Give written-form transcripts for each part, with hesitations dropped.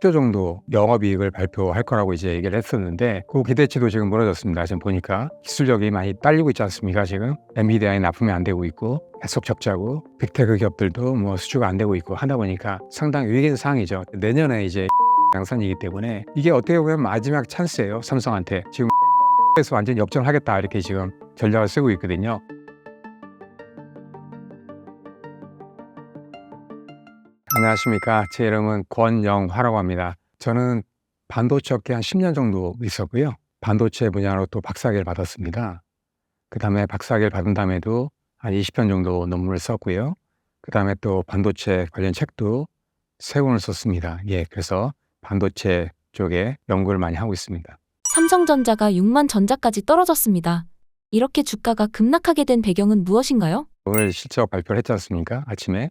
10조 정도 영업이익을 발표할 거라고 이제 얘기를 했었는데 그 기대치도 지금 무너졌습니다. 지금 보니까 기술력이 많이 딸리고 있지 않습니까? 지금 엔비디아에 납품이 안 되고 있고 계속 적자고 빅테크 기업들도 뭐 수주가 안 되고 있고 하다 보니까 상당히 위기 상황이죠. 내년에 이제 양산이기 때문에 이게 어떻게 보면 마지막 찬스예요. 삼성한테 지금 에서 완전 역전하겠다 이렇게 지금 전략을 쓰고 있거든요. 안녕하십니까. 제 이름은 권영화라고 합니다. 저는 반도체 업계 한 10년 정도 있었고요. 반도체 분야로 또 박사학위를 받았습니다. 그 다음에 박사학위를 받은 다음에도 한 20편 정도 논문을 썼고요. 그 다음에 또 반도체 관련 책도 3권을 썼습니다. 그래서 반도체 쪽에 연구를 많이 하고 있습니다. 삼성전자가 6만 전자까지 떨어졌습니다. 이렇게 주가가 급락하게 된 배경은 무엇인가요? 오늘 실적 발표를 했지 않습니까? 아침에.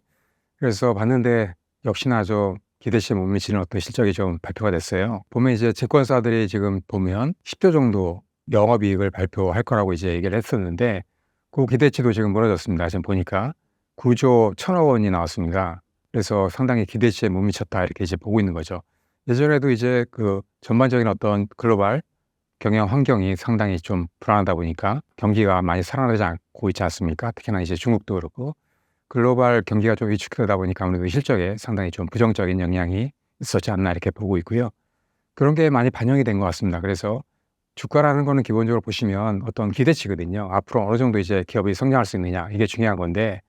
그래서 봤는데 역시나 좀 기대치에 못 미치는 어떤 실적이 좀 발표가 됐어요. 보면 이제 증권사들이 지금 보면 10조 정도 영업이익을 발표할 거라고 이제 얘기를 했었는데 그 기대치도 지금 무너졌습니다. 지금 보니까 9조 1천억 원이 나왔습니다. 그래서 상당히 기대치에 못 미쳤다 이렇게 이제 보고 있는 거죠. 예전에도 이제 그 전반적인 어떤 글로벌 경영 환경이 상당히 좀 불안하다 보니까 경기가 많이 살아나지 않고 있지 않습니까? 특히나 이제 중국도 그렇고 글로벌 경기가 좀 위축되다 보니까 아무래도 실적에 상당히 좀 부정적인 영향이 있었지 않나 이렇게 보고 있고요. 그런 게 많이 반영이 된 것 같습니다. 그래서 주가라는 거는 기본적으로 보시면 어떤 기대치거든요. 앞으로 어느 정도 이제 기업이 성장할 수 있느냐 이게 중요한 건데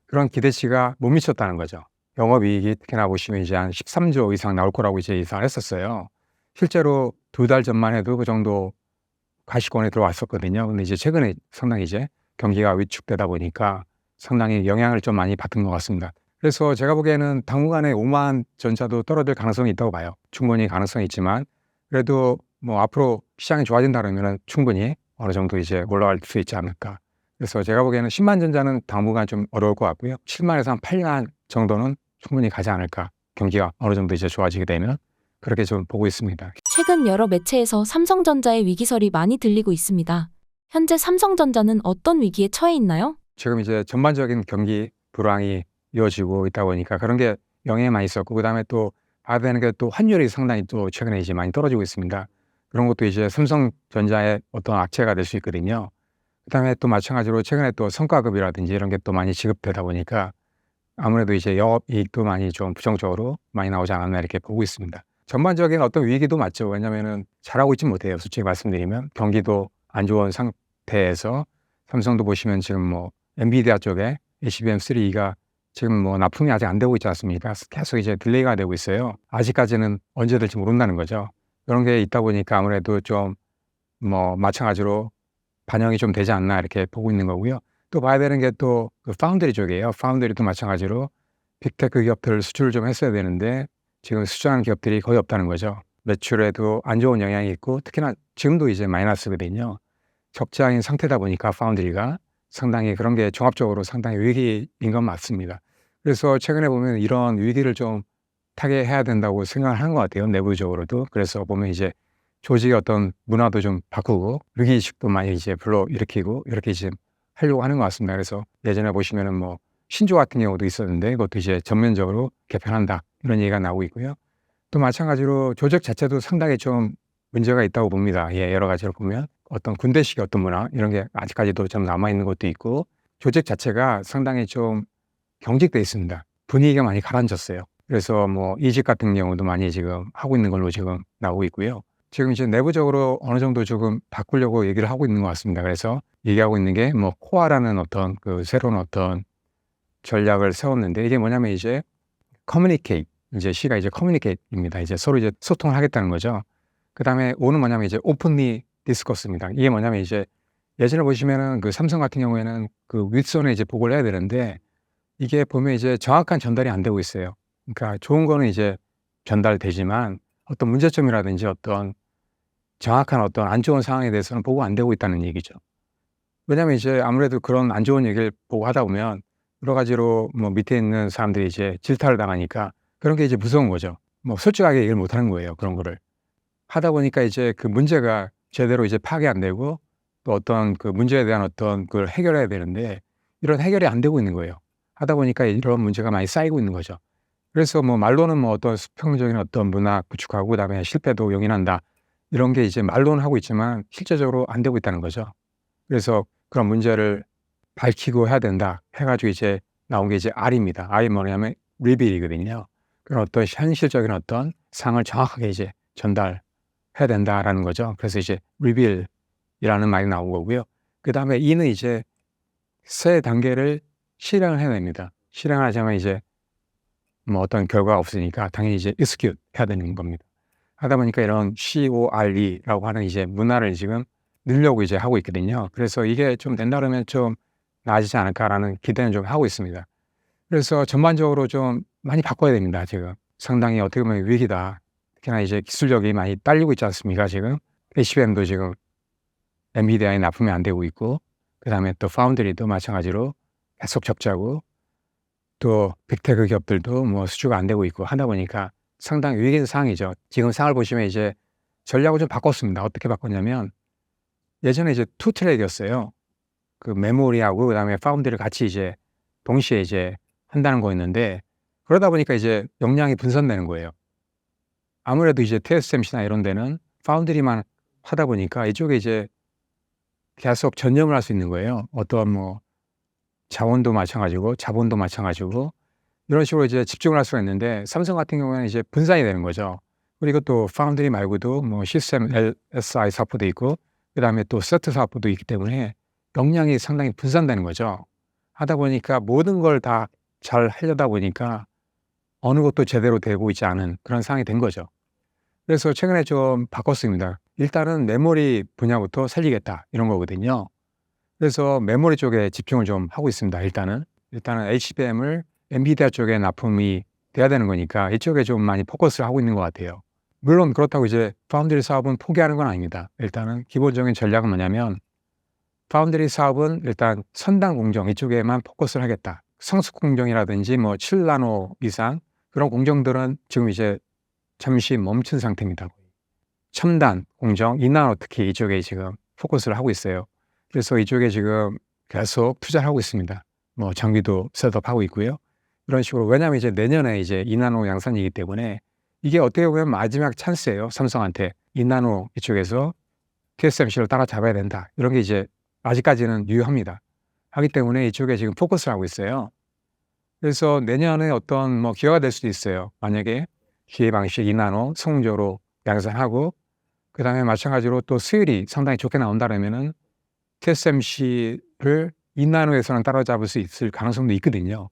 그런 기대치가 못 미쳤다는 거죠. 영업이익이 특히나 보시면 이제 한 13조 이상 나올 거라고 이제 예상을 했었어요. 실제로 2달 전만 해도 그 정도 가시권에 들어왔었거든요. 근데 이제 최근에 상당히 이제 경기가 위축되다 보니까 상당히 영향을 좀 많이 받은 것 같습니다. 그래서 제가 보기에는 당분간에 5만 전자도 떨어질 가능성이 있다고 봐요. 충분히 가능성이 있지만 그래도 뭐 앞으로 시장이 좋아진다 그러면 충분히 어느 정도 이제 올라갈 수 있지 않을까. 그래서 제가 보기에는 10만 전자는 당분간 좀 어려울 것 같고요. 7만에서 한 8만 정도는 충분히 가지 않을까. 경기가 어느 정도 이제 좋아지게 되면 그렇게 좀 보고 있습니다. 최근 여러 매체에서 삼성전자의 위기설이 많이 들리고 있습니다. 현재 삼성전자는 어떤 위기에 처해 있나요? 지금 이제 전반적인 경기 불황이 이어지고 있다 보니까 그런 게 영향이 많이 있었고 그다음에 또 봐야 되는 게 또 환율이 상당히 또 최근에 이제 많이 떨어지고 있습니다. 그런 것도 이제 삼성전자의 어떤 악재가 될 수 있거든요. 그다음에 또 마찬가지로 최근에 또 성과급이라든지 이런 게 또 많이 지급되다 보니까 아무래도 이제 영업이익도 많이 좀 부정적으로 많이 나오지 않았나 이렇게 보고 있습니다. 전반적인 어떤 위기도 맞죠. 왜냐면은 잘하고 있지 못해요. 솔직히 말씀드리면 경기도 안 좋은 상태에서 삼성도 보시면 지금 뭐 엔비디아 쪽에 HBM3가 지금 뭐 납품이 아직 안 되고 있지 않습니까? 계속 이제 딜레이가 되고 있어요. 아직까지는 언제 될지 모른다는 거죠. 그런 게 있다 보니까 아무래도 좀 뭐 마찬가지로 반영이 좀 되지 않나 이렇게 보고 있는 거고요. 또 봐야 되는 게 또 그 파운드리 쪽이에요. 파운드리도 마찬가지로 빅테크 기업들 수출을 좀 했어야 되는데 지금 수주하는 기업들이 거의 없다는 거죠. 매출에도 안 좋은 영향이 있고 특히나 지금도 이제 마이너스거든요. 적자인 상태다 보니까 파운드리가 상당히 그런 게 종합적으로 상당히 위기인 건 맞습니다. 그래서 최근에 보면 이런 위기를 좀 타개해야 된다고 생각을 하는 것 같아요. 내부적으로도. 그래서 보면 이제 조직의 어떤 문화도 좀 바꾸고 위기의식도 많이 이제 불러일으키고 이렇게 이제 하려고 하는 것 같습니다. 그래서 예전에 보시면은 뭐 신조 같은 경우도 있었는데 그것도 이제 전면적으로 개편한다 이런 얘기가 나오고 있고요. 또 마찬가지로 조직 자체도 상당히 좀 문제가 있다고 봅니다. 여러 가지로 보면 어떤 군대식의 어떤 문화 이런 게 아직까지도 좀 남아 있는 것도 있고 조직 자체가 상당히 좀 경직돼 있습니다. 분위기가 많이 가라앉았어요. 그래서 뭐 이직 같은 경우도 많이 지금 하고 있는 걸로 지금 나오고 있고요. 지금 이제 내부적으로 어느 정도 조금 바꾸려고 얘기를 하고 있는 것 같습니다. 그래서 얘기하고 있는 게 뭐 코아라는 어떤 그 새로운 어떤 전략을 세웠는데 이게 뭐냐면 이제 커뮤니케이트 이제 C가 이제 커뮤니케이트입니다. 이제 서로 이제 소통을 하겠다는 거죠. 그다음에 O는 뭐냐면 이제 오픈리 디스커스입니다. 이게 뭐냐면 이제 예전에 보시면은 그 삼성 같은 경우에는 그 윗선에 이제 보고를 해야 되는데 이게 보면 이제 정확한 전달이 안 되고 있어요. 그러니까 좋은 거는 이제 전달되지만 어떤 문제점이라든지 어떤 정확한 어떤 안 좋은 상황에 대해서는 보고 안 되고 있다는 얘기죠. 왜냐하면 이제 아무래도 그런 안 좋은 얘기를 보고 하다 보면 여러 가지로 뭐 밑에 있는 사람들이 이제 질타를 당하니까 그런 게 이제 무서운 거죠. 뭐 솔직하게 얘기를 못 하는 거예요. 그런 거를. 하다 보니까 이제 그 문제가 제대로 이제 파악이 안 되고 또 어떤 그 문제에 대한 어떤 그걸 해결해야 되는데 이런 해결이 안 되고 있는 거예요. 하다 보니까 이런 문제가 많이 쌓이고 있는 거죠. 그래서 뭐 말로는 뭐 어떤 수평적인 어떤 문화 구축하고 그다음에 실패도 용인한다. 이런 게 이제 말로는 하고 있지만 실제적으로 안 되고 있다는 거죠. 그래서 그런 문제를 밝히고 해야 된다 해 가지고 이제 나온 게 이제 R입니다. R이 뭐냐면 reveal이거든요. 그런 어떤 현실적인 어떤 상을 정확하게 이제 전달해야 된다라는 거죠. 그래서 이제 reveal이라는 말이 나온 거고요. 그다음에 E는 이제 새 단계를 실행을 해냅니다. 실행을 하자면 이제 뭐 어떤 결과가 없으니까 당연히 이제 execute 해야 되는 겁니다. 하다 보니까 이런 CORE라고 하는 이제 문화를 지금 넣으려고 이제 하고 있거든요. 그래서 이게 좀 된다 그러면 좀 나아지지 않을까라는 기대는 좀 하고 있습니다. 그래서 전반적으로 좀 많이 바꿔야 됩니다, 지금. 상당히 어떻게 보면 위기다. 특히나 이제 기술력이 많이 딸리고 있지 않습니까, 지금. HBM도 지금 엔비디아에 납품이 안 되고 있고, 그다음에 또 파운드리도 마찬가지로 계속 적자고, 또 빅테크 기업들도 뭐 수주가 안 되고 있고 하다 보니까 상당히 위기 상황이죠. 지금 상황을 보시면 이제 전략을 좀 바꿨습니다. 어떻게 바꿨냐면 예전에 이제 투 트랙이었어요. 그 메모리하고 그다음에 파운드리를 같이 이제 동시에 이제 한다는 거였는데 그러다 보니까 이제 역량이 분산되는 거예요. 아무래도 이제 TSMC나 이런 데는 파운드리만 하다 보니까 이쪽에 이제 계속 전념을 할 수 있는 거예요. 어떠한 뭐 자원도 마찬가지고 자본도 마찬가지고 이런 식으로 이제 집중을 할 수가 있는데 삼성 같은 경우에는 이제 분산이 되는 거죠. 그리고 또 파운드리 말고도 뭐 시스템 LSI 사업부도 있고 그다음에 또 세트 사업부도 있기 때문에 역량이 상당히 분산되는 거죠. 하다 보니까 모든 걸 다 잘 하려다 보니까 어느 것도 제대로 되고 있지 않은 그런 상황이 된 거죠. 그래서 최근에 좀 바꿨습니다. 일단은 메모리 분야부터 살리겠다 이런 거거든요. 그래서 메모리 쪽에 집중을 좀 하고 있습니다. 일단은 HBM을 엔비디아 쪽에 납품이 돼야 되는 거니까 이쪽에 좀 많이 포커스를 하고 있는 것 같아요. 물론 그렇다고 이제 파운드리 사업은 포기하는 건 아닙니다. 일단은 기본적인 전략은 뭐냐면 파운드리 사업은 일단 선단 공정 이쪽에만 포커스를 하겠다. 성숙 공정이라든지 뭐 7나노 이상 그런 공정들은 지금 이제 잠시 멈춘 상태입니다. 첨단 공정 2나노 특히 이쪽에 지금 포커스를 하고 있어요. 그래서 이쪽에 지금 계속 투자를 하고 있습니다. 뭐 장비도 셋업하고 있고요. 이런 식으로 왜냐하면 이제 내년에 이제 2나노 양산이기 때문에 이게 어떻게 보면 마지막 찬스예요. 삼성한테 2나노 이쪽에서 TSMC를 따라잡아야 된다. 이런 게 이제 아직까지는 유효합니다. 하기 때문에 이쪽에 지금 포커스를 하고 있어요. 그래서 내년에 어떤 뭐 기회가 될 수도 있어요. 만약에 기회 방식 2나노 성공적으로 양산하고 그다음에 마찬가지로 또 수율이 상당히 좋게 나온다면은 TSMC를 2나노에서는 따라잡을 수 있을 가능성도 있거든요.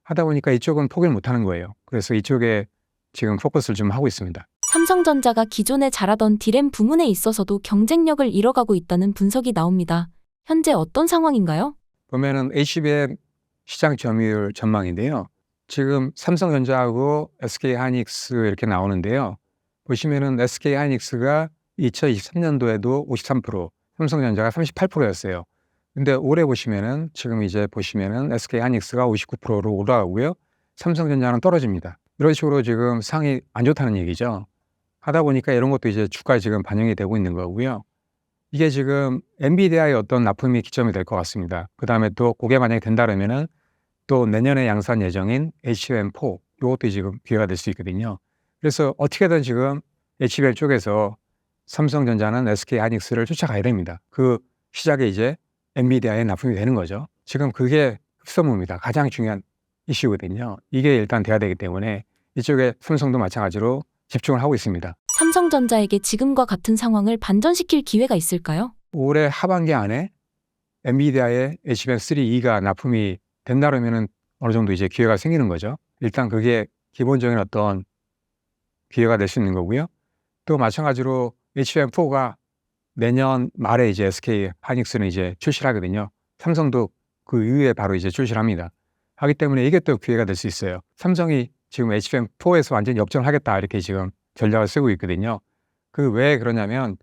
하다 보니까 이쪽은 포기를 못 하는 거예요. 그래서 이쪽에 지금 포커스를 좀 하고 있습니다. 삼성전자가 기존에 잘하던 디램 부문에 있어서도 경쟁력을 잃어가고 있다는 분석이 나옵니다. 현재 어떤 상황인가요? 보면은 HBM 시장 점유율 전망인데요. 지금 삼성전자하고 SK하이닉스 이렇게 나오는데요. 보시면은 SK하이닉스가 2023년도에도 53%, 삼성전자가 38%였어요. 근데 올해 보시면은 지금 이제 보시면은 SK하이닉스가 59%로 올라가고요. 삼성전자는 떨어집니다. 이런 식으로 지금 상이 안 좋다는 얘기죠. 하다 보니까 이런 것도 이제 주가에 지금 반영이 되고 있는 거고요. 이게 지금 엔비디아의 어떤 납품이 기점이 될 것 같습니다. 그다음에 또 그게 만약에 된다면은 또 내년에 양산 예정인 HBM4 이것도 지금 기회가 될 수 있거든요. 그래서 어떻게든 지금 HBM 쪽에서 삼성전자는 SK하이닉스를 쫓아가야 됩니다. 그 시작에 이제 엔비디아에 납품이 되는 거죠. 지금 그게 흡수무입니다. 가장 중요한 이슈거든요. 이게 일단 돼야 되기 때문에 이쪽에 삼성도 마찬가지로 집중을 하고 있습니다. 삼성전자에게 지금과 같은 상황을 반전시킬 기회가 있을까요? 올해 하반기 안에 엔비디아의 HBM3E가 납품이 된다면은 어느 정도 이제 기회가 생기는 거죠. 일단 그게 기본적인 어떤 기회가 될 수 있는 거고요. 또 마찬가지로 HBM4가 내년 말에 이제 SK하이닉스는 이제 출시를 하거든요. 삼성도 그 이후에 바로 이제 출시를 합니다. 하기 때문에 이게 또 기회가 될 수 있어요. 삼성이 지금 HBM4에서 완전히 역전을 하겠다 이렇게 지금 전략을 쓰고 있거든요. 그 왜 그러냐면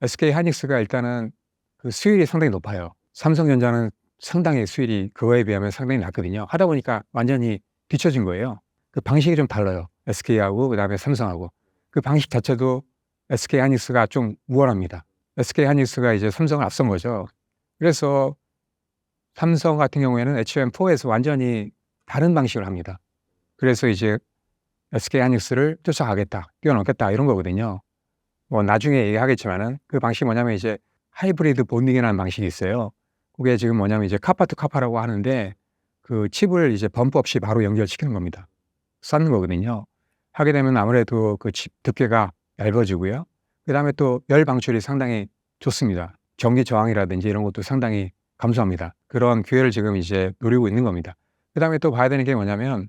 SK하이닉스가 일단은 그 수율이 상당히 높아요. 삼성전자는 상당히 수율이 그거에 비하면 상당히 낮거든요. 하다 보니까 완전히 뒤처진 거예요. 그 방식이 좀 달라요. SK하고 그다음에 삼성하고. 그 방식 자체도 SK하이닉스가 좀 우월합니다. SK하이닉스가 이제 삼성을 앞선 거죠. 그래서 삼성 같은 경우에는 HBM4에서 완전히 다른 방식을 합니다. 그래서 이제 SK하이닉스를 쫓아가겠다, 뛰어넘겠다 이런 거거든요. 뭐 나중에 얘기하겠지만은 그 방식이 뭐냐면 이제 하이브리드 본딩이라는 방식이 있어요. 그게 지금 뭐냐면 이제 카파 투 카파라고 하는데 그 칩을 이제 범프 없이 바로 연결시키는 겁니다. 쌓는 거거든요. 하게 되면 아무래도 그 칩 두께가 얇아지고요. 그다음에 또 열 방출이 상당히 좋습니다. 전기 저항이라든지 이런 것도 상당히 감소합니다. 그런 기회를 지금 이제 노리고 있는 겁니다. 그다음에 또 봐야 되는 게 뭐냐면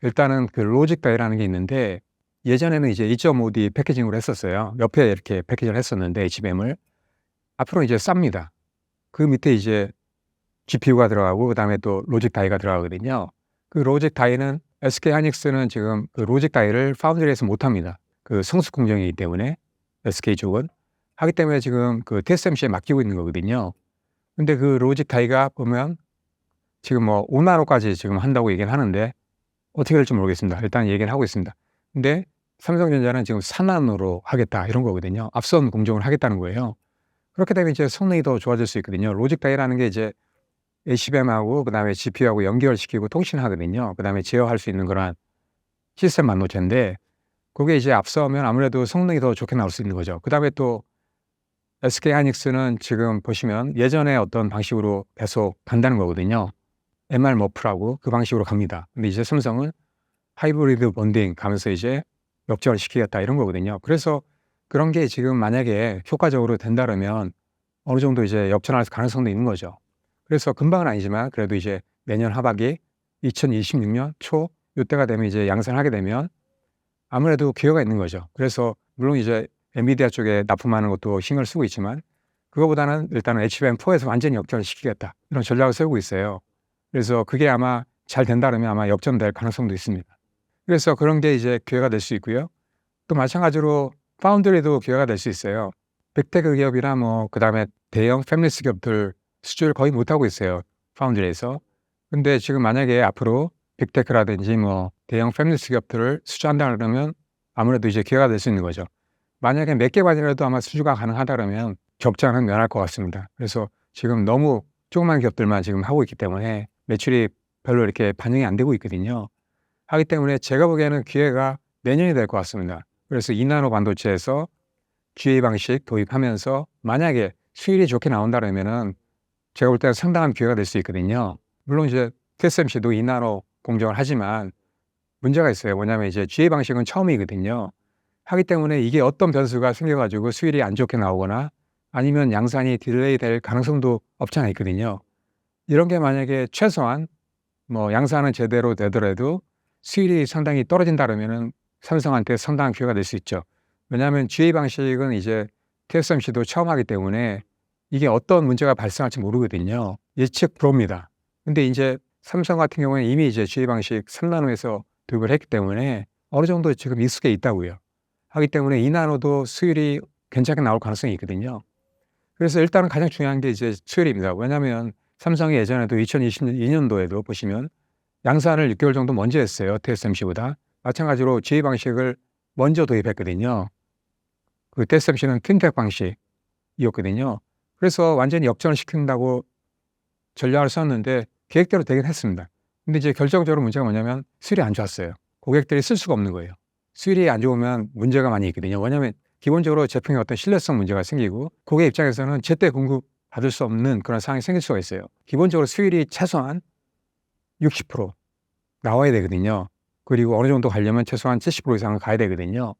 일단은 그 로직 다이라는 게 있는데 예전에는 이제 2.5D 패키징으로 했었어요. 옆에 이렇게 패키징을 했었는데 HBM을 앞으로 이제 쌉니다. 그 밑에 이제 GPU가 들어가고 그다음에 또 로직 다이가 들어가거든요. 그 로직 다이는 SK하이닉스는 지금 그 로직 다이를 파운드리에서 못 합니다. 그 성숙 공정이기 때문에 SK 쪽은 하기 때문에 지금 그 TSMC에 맡기고 있는 거거든요. 근데 그 로직 다이가 보면 지금 뭐 5나노까지 지금 한다고 얘기는 하는데 어떻게 될지 모르겠습니다. 일단 얘기는 하고 있습니다. 근데 삼성전자는 지금 4나노로 하겠다 이런 거거든요. 앞선 공정을 하겠다는 거예요. 그렇게 되면 이제 성능이 더 좋아질 수 있거든요. 로직 다이라는 게 이제 HBM하고 그다음에 GPU하고 연결시키고 통신하거든요. 그다음에 제어할 수 있는 그런 시스템 반도체인데 그게 이제 앞서면 아무래도 성능이 더 좋게 나올 수 있는 거죠. 그다음에 또 SK하이닉스는 지금 보시면 예전에 어떤 방식으로 계속 간다는 거거든요. MR 머프라고 그 방식으로 갑니다. 근데 이제 삼성은 하이브리드 본딩 가면서 이제 역전을 시키겠다 이런 거거든요. 그래서 그런 게 지금 만약에 효과적으로 된다면 어느 정도 이제 역전할 가능성도 있는 거죠. 그래서 금방은 아니지만 그래도 이제 내년 하반기 2026년 초 이때가 되면 이제 양산을 하게 되면 아무래도 기회가 있는 거죠. 그래서 물론 이제 엔비디아 쪽에 납품하는 것도 신경을 쓰고 있지만 그거보다는 일단은 HBM4에서 완전히 역전을 시키겠다 이런 전략을 세우고 있어요. 그래서 그게 아마 잘 된다면 아마 역전될 가능성도 있습니다. 그래서 그런 게 이제 기회가 될 수 있고요. 또 마찬가지로 파운드리도 기회가 될 수 있어요. 빅테크 기업이나 뭐 그다음에 대형 패밀리스 기업들 수주를 거의 못 하고 있어요. 파운드리에서. 근데 지금 만약에 앞으로 빅테크라든지 뭐 대형 패밀리스 기업들을 수주한다 그러면 아무래도 이제 기회가 될 수 있는 거죠. 만약에 몇 개만이라도 아마 수주가 가능하다 그러면 적자는 면할 것 같습니다. 그래서 지금 너무 조그만 기업들만 지금 하고 있기 때문에 매출이 별로 이렇게 반영이 안 되고 있거든요. 하기 때문에 제가 보기에는 기회가 내년이 될 것 같습니다. 그래서 2나노 반도체에서 GA 방식 도입하면서 만약에 수율이 좋게 나온다면은 제가 볼 때는 상당한 기회가 될 수 있거든요. 물론 이제 TSMC도 2나노 공정을 하지만 문제가 있어요. 뭐냐면 이제 GA 방식은 처음이거든요. 하기 때문에 이게 어떤 변수가 생겨가지고 수율이 안 좋게 나오거나 아니면 양산이 딜레이 될 가능성도 없지 않아 있거든요. 이런 게 만약에 최소한 뭐 양산은 제대로 되더라도 수율이 상당히 떨어진다 그러면은 삼성한테 상당한 기회가 될 수 있죠. 왜냐하면 GA 방식은 이제 TSMC도 처음 하기 때문에 이게 어떤 문제가 발생할지 모르거든요. 예측 불허입니다. 근데 이제 삼성 같은 경우에는 이미 이제 GA 방식 3나노에서 도입을 했기 때문에 어느 정도 지금 익숙해 있다고요. 하기 때문에 2나노도 수율이 괜찮게 나올 가능성이 있거든요. 그래서 일단은 가장 중요한 게 이제 수율입니다. 왜냐하면 삼성이 예전에도 2022년도에도 보시면 양산을 6개월 정도 먼저 했어요. TSMC보다. 마찬가지로 GA 방식을 먼저 도입했거든요. 그 TSMC는 핀텍 방식이었거든요. 그래서 완전히 역전을 시킨다고 전략을 썼는데 계획대로 되긴 했습니다. 근데 이제 결정적으로 문제가 뭐냐면 수율이 안 좋았어요. 고객들이 쓸 수가 없는 거예요. 수율이 안 좋으면 문제가 많이 있거든요. 왜냐하면 기본적으로 제품에 어떤 신뢰성 문제가 생기고 고객 입장에서는 제때 공급받을 수 없는 그런 상황이 생길 수가 있어요. 기본적으로 수율이 최소한 60% 나와야 되거든요. 그리고 어느 정도 가려면 최소한 70% 이상은 가야 되거든요.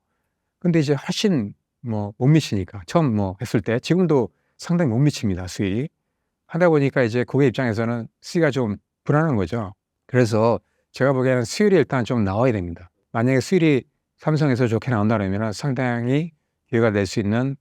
근데 이제 훨씬 뭐 못 미치니까 처음 뭐 했을 때 지금도 상당히 못 미칩니다. 수율이. 하다 보니까 이제 고객 입장에서는 쓰기가 좀 불안한 거죠. 그래서 제가 보기에는 수율이 일단 좀 나와야 됩니다. 만약에 수율이 삼성에서 좋게 나온다면 상당히 기회가 될 수 있는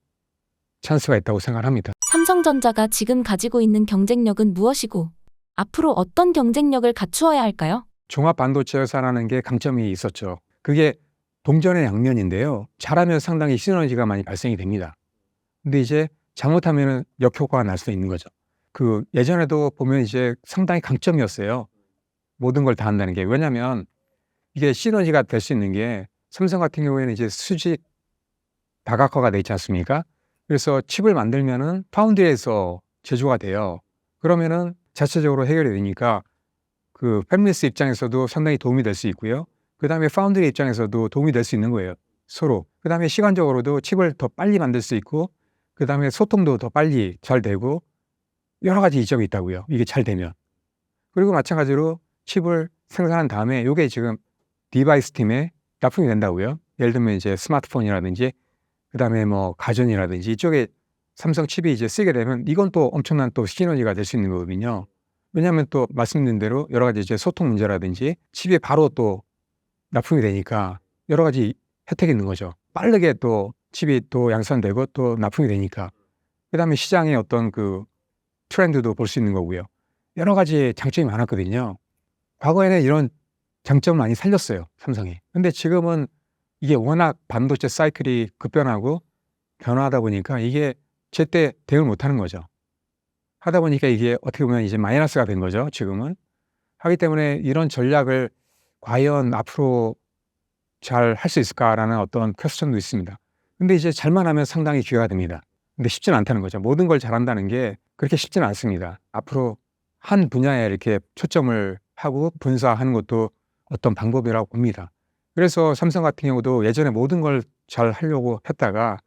찬스가 있다고 생각합니다. 삼성전자가 지금 가지고 있는 경쟁력은 무엇이고 앞으로 어떤 경쟁력을 갖추어야 할까요? 종합 반도체 회사라는 게 강점이 있었죠. 그게 동전의 양면인데요. 잘하면 상당히 시너지가 많이 발생이 됩니다. 근데 이제 잘못하면 역효과가 날 수도 있는 거죠. 그 예전에도 보면 이제 상당히 강점이었어요. 모든 걸 다 한다는 게. 왜냐하면 이게 시너지가 될 수 있는 게 삼성 같은 경우에는 이제 수직 다각화가 돼 있지 않습니까? 그래서 칩을 만들면은 파운드리에서 제조가 돼요. 그러면은 자체적으로 해결이 되니까 그 팹리스 입장에서도 상당히 도움이 될 수 있고요. 그다음에 파운드리 입장에서도 도움이 될 수 있는 거예요, 서로. 그다음에 시간적으로도 칩을 더 빨리 만들 수 있고 그다음에 소통도 더 빨리 잘 되고 여러 가지 이점이 있다고요, 이게 잘 되면. 그리고 마찬가지로 칩을 생산한 다음에 요게 지금 디바이스 팀에 납품이 된다고요. 예를 들면 이제 스마트폰이라든지 그다음에 뭐 가전이라든지 이쪽에 삼성 칩이 이제 쓰게 되면 이건 또 엄청난 또 시너지가 될 수 있는 거거든요. 왜냐하면 또 말씀드린 대로 여러 가지 이제 소통 문제라든지 칩이 바로 또 납품이 되니까 여러 가지 혜택이 있는 거죠. 빠르게 또 칩이 또 양산되고 또 납품이 되니까. 그다음에 시장의 어떤 그 트렌드도 볼 수 있는 거고요. 여러 가지 장점이 많았거든요. 과거에는 이런 장점을 많이 살렸어요, 삼성이. 근데 지금은 이게 워낙 반도체 사이클이 급변하고 변화하다 보니까 이게 제때 대응을 못하는 거죠. 하다 보니까 이게 어떻게 보면 이제 마이너스가 된 거죠, 지금은. 하기 때문에 이런 전략을 과연 앞으로 잘 할 수 있을까라는 어떤 퀘스천도 있습니다. 근데 이제 잘만 하면 상당히 기회가 됩니다. 근데 쉽지는 않다는 거죠. 모든 걸 잘한다는 게 그렇게 쉽지는 않습니다. 앞으로 한 분야에 이렇게 초점을 하고 분사하는 것도 어떤 방법이라고 봅니다. 그래서 삼성 같은 경우도 예전에 모든 걸 잘 하려고 했다가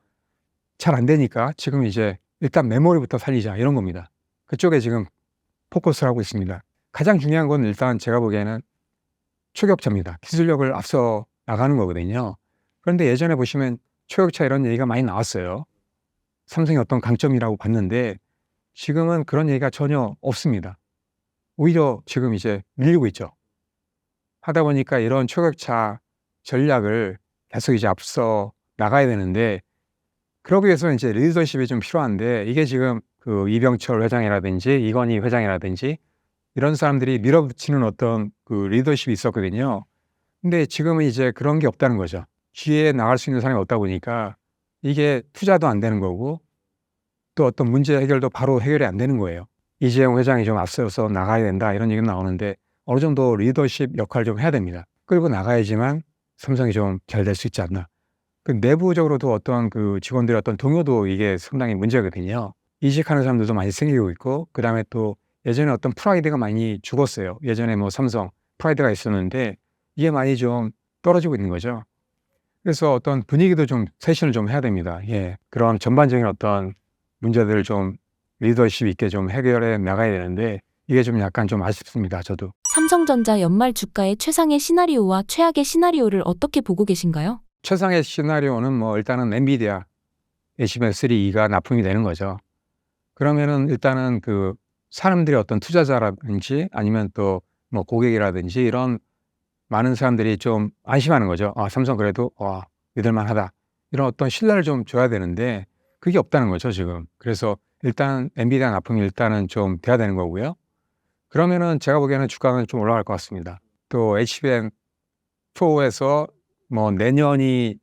잘 안 되니까 지금 이제 일단 메모리부터 살리자 이런 겁니다. 그쪽에 지금 포커스를 하고 있습니다. 가장 중요한 건 일단 제가 보기에는 초격차입니다. 기술력을 앞서 나가는 거거든요. 그런데 예전에 보시면 초격차 이런 얘기가 많이 나왔어요. 삼성의 어떤 강점이라고 봤는데 지금은 그런 얘기가 전혀 없습니다. 오히려 지금 이제 밀리고 있죠. 하다 보니까 이런 초격차 전략을 계속 이제 앞서 나가야 되는데 그러기 위해서는 이제 리더십이 좀 필요한데 이게 지금 그 이병철 회장이라든지 이건희 회장이라든지 이런 사람들이 밀어붙이는 어떤 그 리더십이 있었거든요. 근데 지금은 이제 그런 게 없다는 거죠. 뒤에 나갈 수 있는 사람이 없다 보니까 이게 투자도 안 되는 거고 또 어떤 문제 해결도 바로 해결이 안 되는 거예요. 이재용 회장이 좀 앞서서 나가야 된다 이런 얘기가 나오는데 어느 정도 리더십 역할을 좀 해야 됩니다. 끌고 나가야지만 삼성이 좀 잘 될 수 있지 않나. 그 내부적으로도 어떤 그 직원들의 어떤 동요도 이게 상당히 문제거든요. 이직하는 사람들도 많이 생기고 있고 그다음에 또 예전에 어떤 프라이드가 많이 죽었어요. 예전에 뭐 삼성 프라이드가 있었는데 이게 많이 좀 떨어지고 있는 거죠. 그래서 어떤 분위기도 좀 쇄신을 좀 해야 됩니다. 예. 그런 전반적인 어떤 문제들을 좀 리더십 있게 좀 해결해 나가야 되는데 이게 좀 약간 좀 아쉽습니다, 저도. 삼성전자 연말 주가의 최상의 시나리오와 최악의 시나리오를 어떻게 보고 계신가요? 최상의 시나리오는 뭐 일단은 엔비디아 HBM3E가 납품이 되는 거죠. 그러면은 일단은 그 사람들이 어떤 투자자라든지 아니면 또 뭐 고객이라든지 이런 많은 사람들이 좀 안심하는 거죠. 아, 삼성 그래도 믿을 만하다. 이런 어떤 신뢰를 좀 줘야 되는데 그게 없다는 거죠, 지금. 그래서 일단 엔비디아 납품이 일단은 좀 돼야 되는 거고요. 그러면은 제가 보기에는 주가는 좀 올라갈 것 같습니다. 또 HBM4에서 뭐 내년이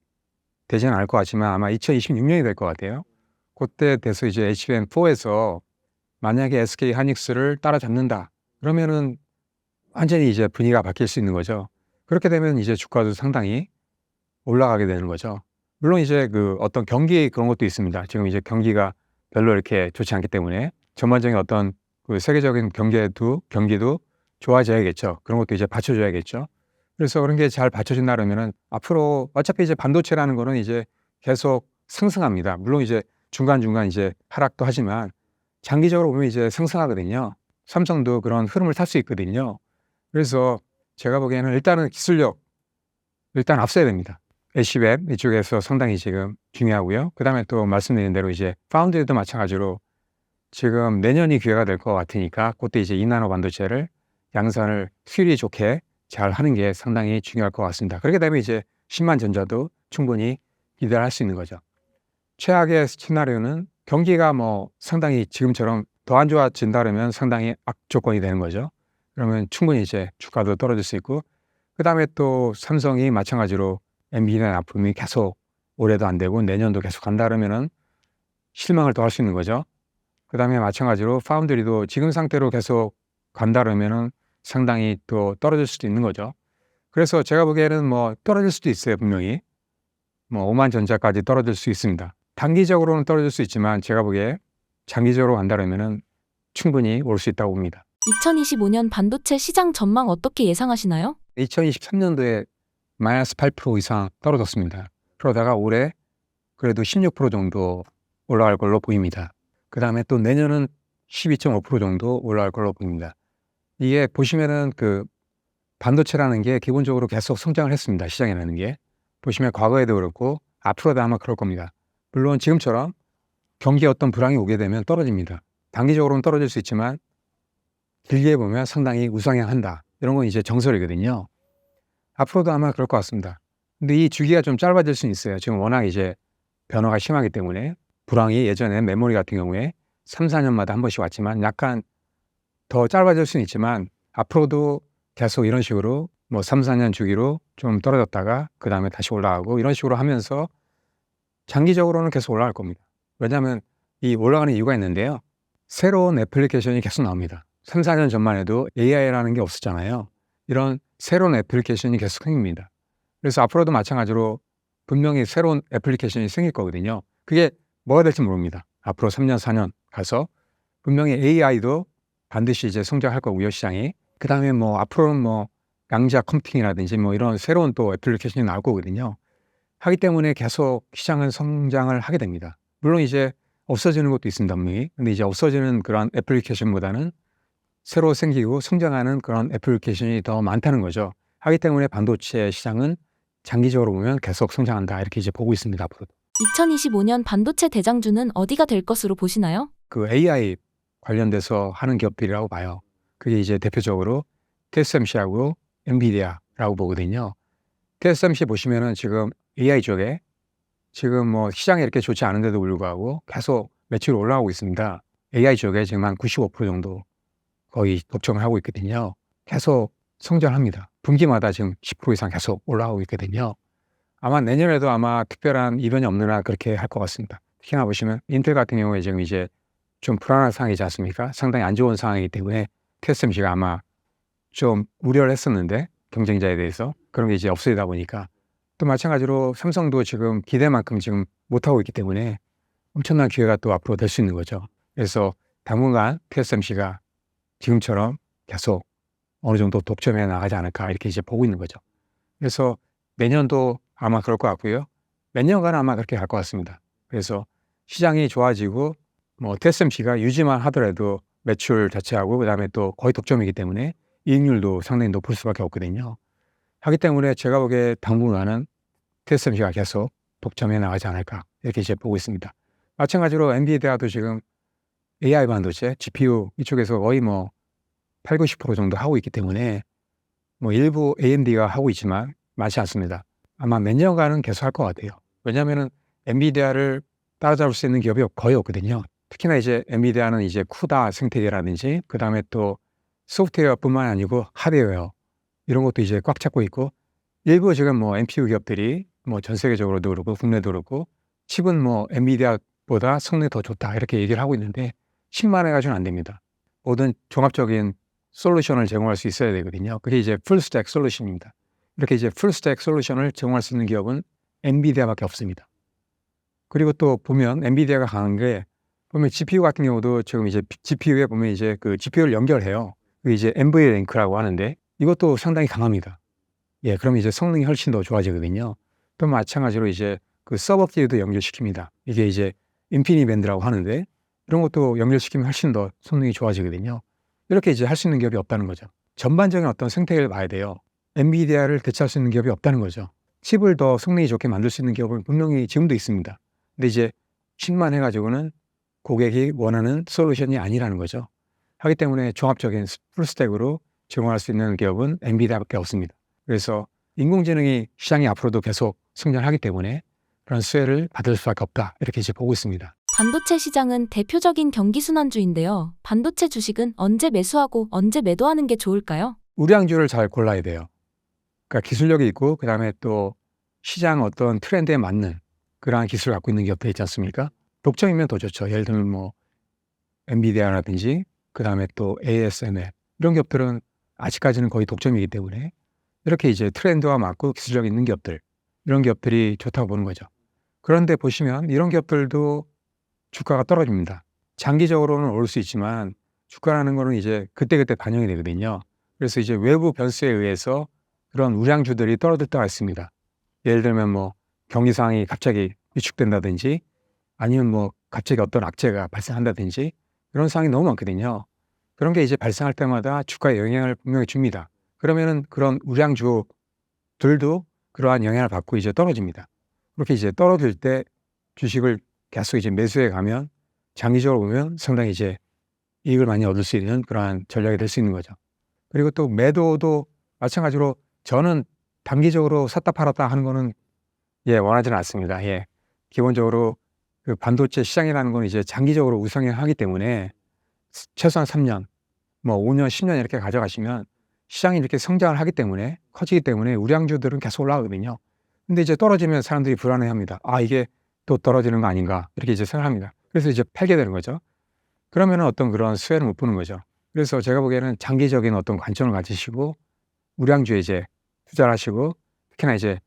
되지는 않을 것 같지만 아마 2026년이 될 것 같아요. 그때 돼서 이제 HBM4에서 만약에 SK 하이닉스를 따라잡는다. 그러면은 완전히 이제 분위기가 바뀔 수 있는 거죠. 그렇게 되면 이제 주가도 상당히 올라가게 되는 거죠. 물론 이제 그 어떤 경기 그런 것도 있습니다. 지금 이제 경기가 별로 이렇게 좋지 않기 때문에 전반적인 어떤 그 세계적인 경기도 좋아져야겠죠. 그런 것도 이제 받쳐줘야겠죠. 그래서 그런 게 잘 받쳐진다 그러면은 앞으로 어차피 이제 반도체라는 거는 이제 계속 상승합니다. 물론 이제 중간중간 이제 하락도 하지만 장기적으로 보면 이제 상승하거든요. 삼성도 그런 흐름을 탈 수 있거든요. 그래서 제가 보기에는 일단은 기술력 일단 앞서야 됩니다. HBM 이쪽에서 상당히 지금 중요하고요. 그다음에 또 말씀드린 대로 이제 파운드리도 마찬가지로 지금 내년이 기회가 될 것 같으니까 그때 이제 2나노 반도체를 양산을 수율이 좋게 잘 하는 게 상당히 중요할 것 같습니다. 그렇게 되면 이제 10만 전자도 충분히 기대를 할 수 있는 거죠. 최악의 시나리오는 경기가 뭐 상당히 지금처럼 더 안 좋아진다 그러면 상당히 악조건이 되는 거죠. 그러면 충분히 이제 주가도 떨어질 수 있고 그다음에 또 삼성이 마찬가지로 엔비디아 납품이 계속 올해도 안 되고 내년도 계속 간다 그러면은 실망을 더 할 수 있는 거죠. 그다음에 마찬가지로 파운드리도 지금 상태로 계속 간다 그러면은 상당히 또 떨어질 수도 있는 거죠. 그래서 제가 보기에는 뭐 떨어질 수도 있어요, 분명히. 뭐 5만 전자까지 떨어질 수 있습니다. 단기적으로는 떨어질 수 있지만 제가 보기에 장기적으로 간다 그러면은 충분히 올 수 있다고 봅니다. 2025년 반도체 시장 전망 어떻게 예상하시나요? 2023년도에 마이너스 8% 이상 떨어졌습니다. 그러다가 올해 그래도 16% 정도 올라갈 걸로 보입니다. 그 다음에 또 내년은 12.5% 정도 올라갈 걸로 보입니다. 이게 보시면은 그 반도체라는 게 기본적으로 계속 성장을 했습니다. 시장이라는 게. 보시면 과거에도 그렇고 앞으로도 아마 그럴 겁니다. 물론 지금처럼 경기에 어떤 불황이 오게 되면 떨어집니다. 단기적으로는 떨어질 수 있지만 길게 보면 상당히 우상향한다. 이런 건 이제 정설이거든요. 앞으로도 아마 그럴 것 같습니다. 근데 이 주기가 좀 짧아질 수는 있어요. 지금 워낙 이제 변화가 심하기 때문에 불황이 예전에 메모리 같은 경우에 3, 4년마다 한 번씩 왔지만 약간 더 짧아질 수는 있지만 앞으로도 계속 이런 식으로 뭐 3, 4년 주기로 좀 떨어졌다가 그 다음에 다시 올라가고 이런 식으로 하면서 장기적으로는 계속 올라갈 겁니다. 왜냐하면 이 올라가는 이유가 있는데요. 새로운 애플리케이션이 계속 나옵니다. 3, 4년 전만 해도 AI라는 게 없었잖아요. 이런 새로운 애플리케이션이 계속 생깁니다. 그래서 앞으로도 마찬가지로 분명히 새로운 애플리케이션이 생길 거거든요. 그게 뭐가 될지 모릅니다. 앞으로 3년, 4년 가서 분명히 AI도 반드시 이제 성장할 거고요, 시장이. 그 다음에 뭐 앞으로는 뭐 양자 컴퓨팅이라든지 뭐 이런 새로운 또 애플리케이션이 나올 거거든요. 하기 때문에 계속 시장은 성장을 하게 됩니다. 물론 이제 없어지는 것도 있습니다, 분명히. 근데 이제 없어지는 그런 애플리케이션보다는 새로 생기고 성장하는 그런 애플리케이션이 더 많다는 거죠. 하기 때문에 반도체 시장은 장기적으로 보면 계속 성장한다. 이렇게 이제 보고 있습니다, 앞으로도. 2025년 반도체 대장주는 어디가 될 것으로 보시나요? 그 AI 관련돼서 하는 기업들이라고 봐요. 그게 이제 대표적으로 TSMC하고 엔비디아라고 보거든요. TSMC 보시면은 지금 AI 쪽에 지금 뭐 시장이 이렇게 좋지 않은데도 불구하고 계속 매출이 올라가고 있습니다. AI 쪽에 지금 한 95% 정도 거의 독점을 하고 있거든요. 계속 성장합니다. 분기마다 지금 10% 이상 계속 올라가고 있거든요. 아마 내년에도 아마 특별한 이변이 없는 한 그렇게 할 것 같습니다. 특히나 보시면 인텔 같은 경우에 지금 이제 좀 불안한 상황이지 않습니까? 상당히 안 좋은 상황이기 때문에 TSMC가 아마 좀 우려를 했었는데 경쟁자에 대해서 그런 게 이제 없어지다 보니까 또 마찬가지로 삼성도 지금 기대만큼 지금 못하고 있기 때문에 엄청난 기회가 또 앞으로 될 수 있는 거죠. 그래서 당분간 TSMC가 지금처럼 계속 어느 정도 독점해 나가지 않을까 이렇게 이제 보고 있는 거죠. 그래서 내년도 아마 그럴 것 같고요. 몇 년간 아마 그렇게 갈 것 같습니다. 그래서 시장이 좋아지고 뭐 TSMC가 유지만 하더라도 매출 자체하고 그다음에 또 거의 독점이기 때문에 이익률도 상당히 높을 수밖에 없거든요. 하기 때문에 제가 보기에 당분간은 TSMC가 계속 독점해 나가지 않을까 이렇게 이제 보고 있습니다. 마찬가지로 엔비디아도 지금 AI 반도체, GPU 이쪽에서 거의 뭐 8, 90% 정도 하고 있기 때문에 뭐 일부 AMD가 하고 있지만 많지 않습니다. 아마 몇 년간은 계속 할 것 같아요. 왜냐하면은 엔비디아를 따라잡을 수 있는 기업이 거의 없거든요. 특히나 이제 엔비디아는 이제 쿠다 생태계라든지 그 다음에 또 소프트웨어뿐만 아니고 하드웨어 이런 것도 이제 꽉 잡고 있고 일부 지금 뭐 NPU 기업들이 뭐 전 세계적으로도 그렇고 국내도 그렇고 칩은 뭐 엔비디아보다 성능이 더 좋다 이렇게 얘기를 하고 있는데 칩만 해가지고는 안 됩니다. 모든 종합적인 솔루션을 제공할 수 있어야 되거든요. 그게 이제 풀스택 솔루션입니다. 이렇게 이제 풀스택 솔루션을 제공할 수 있는 기업은 엔비디아밖에 없습니다. 그리고 또 보면 엔비디아가 강한 게 보면 GPU 같은 경우도 지금 이제 GPU에 보면 이제 그 GPU를 연결해요. 그게 이제 NVLink라고 하는데 이것도 상당히 강합니다. 예, 그럼 이제 성능이 훨씬 더 좋아지거든요. 또 마찬가지로 이제 그 서버끼리도 연결시킵니다. 이게 이제 인피니밴드라고 하는데 이런 것도 연결시키면 훨씬 더 성능이 좋아지거든요. 이렇게 이제 할 수 있는 기업이 없다는 거죠. 전반적인 어떤 생태계를 봐야 돼요. 엔비디아를 대체할 수 있는 기업이 없다는 거죠. 칩을 더 성능이 좋게 만들 수 있는 기업은 분명히 지금도 있습니다. 근데 이제 칩만 해가지고는 고객이 원하는 솔루션이 아니라는 거죠. 하기 때문에 종합적인 풀스택으로 제공할 수 있는 기업은 엔비디아밖에 없습니다. 그래서 인공지능이 시장이 앞으로도 계속 성장하기 때문에 그런 수혜를 받을 수밖에 없다. 이렇게 이제 보고 있습니다. 반도체 시장은 대표적인 경기순환주인데요. 반도체 주식은 언제 매수하고 언제 매도하는 게 좋을까요? 우량주를 잘 골라야 돼요. 그러니까 기술력이 있고 그다음에 또 시장 어떤 트렌드에 맞는 그러한 기술을 갖고 있는 기업들 있지 않습니까? 독점이면 더 좋죠. 예를 들면 뭐 엔비디아라든지 그다음에 또 ASML 이런 기업들은 아직까지는 거의 독점이기 때문에 이렇게 이제 트렌드와 맞고 기술력 있는 기업들 이런 기업들이 좋다고 보는 거죠. 그런데 보시면 이런 기업들도 주가가 떨어집니다. 장기적으로는 오를 수 있지만 주가라는 거는 이제 그때그때 반영이 되거든요. 그래서 이제 외부 변수에 의해서 그런 우량주들이 떨어질 때가 있습니다. 예를 들면 뭐 경기 상황이 갑자기 위축된다든지 아니면 뭐 갑자기 어떤 악재가 발생한다든지 이런 상황이 너무 많거든요. 그런 게 이제 발생할 때마다 주가에 영향을 분명히 줍니다. 그러면은 그런 우량주들도 그러한 영향을 받고 이제 떨어집니다. 그렇게 이제 떨어질 때 주식을 계속 이제 매수해 가면 장기적으로 보면 상당히 이제 이익을 많이 얻을 수 있는 그러한 전략이 될 수 있는 거죠. 그리고 또 매도도 마찬가지로 저는 단기적으로 샀다 팔았다 하는 거는 원하지는 않습니다. 기본적으로 그 반도체 시장이라는 건 이제 장기적으로 우상향하기 때문에 최소한 3년, 뭐 5년, 10년 이렇게 가져가시면 시장이 이렇게 성장을 하기 때문에 커지기 때문에 우량주들은 계속 올라가거든요. 근데 이제 떨어지면 사람들이 불안해합니다. 아, 이게 또 떨어지는 거 아닌가 이렇게 이제 생각합니다. 그래서 이제 팔게 되는 거죠. 그러면은 어떤 그런 수혜를 못 보는 거죠. 그래서 제가 보기에는 장기적인 어떤 관점을 가지시고 우량주에 이제 투자를 하시고 특히나 이제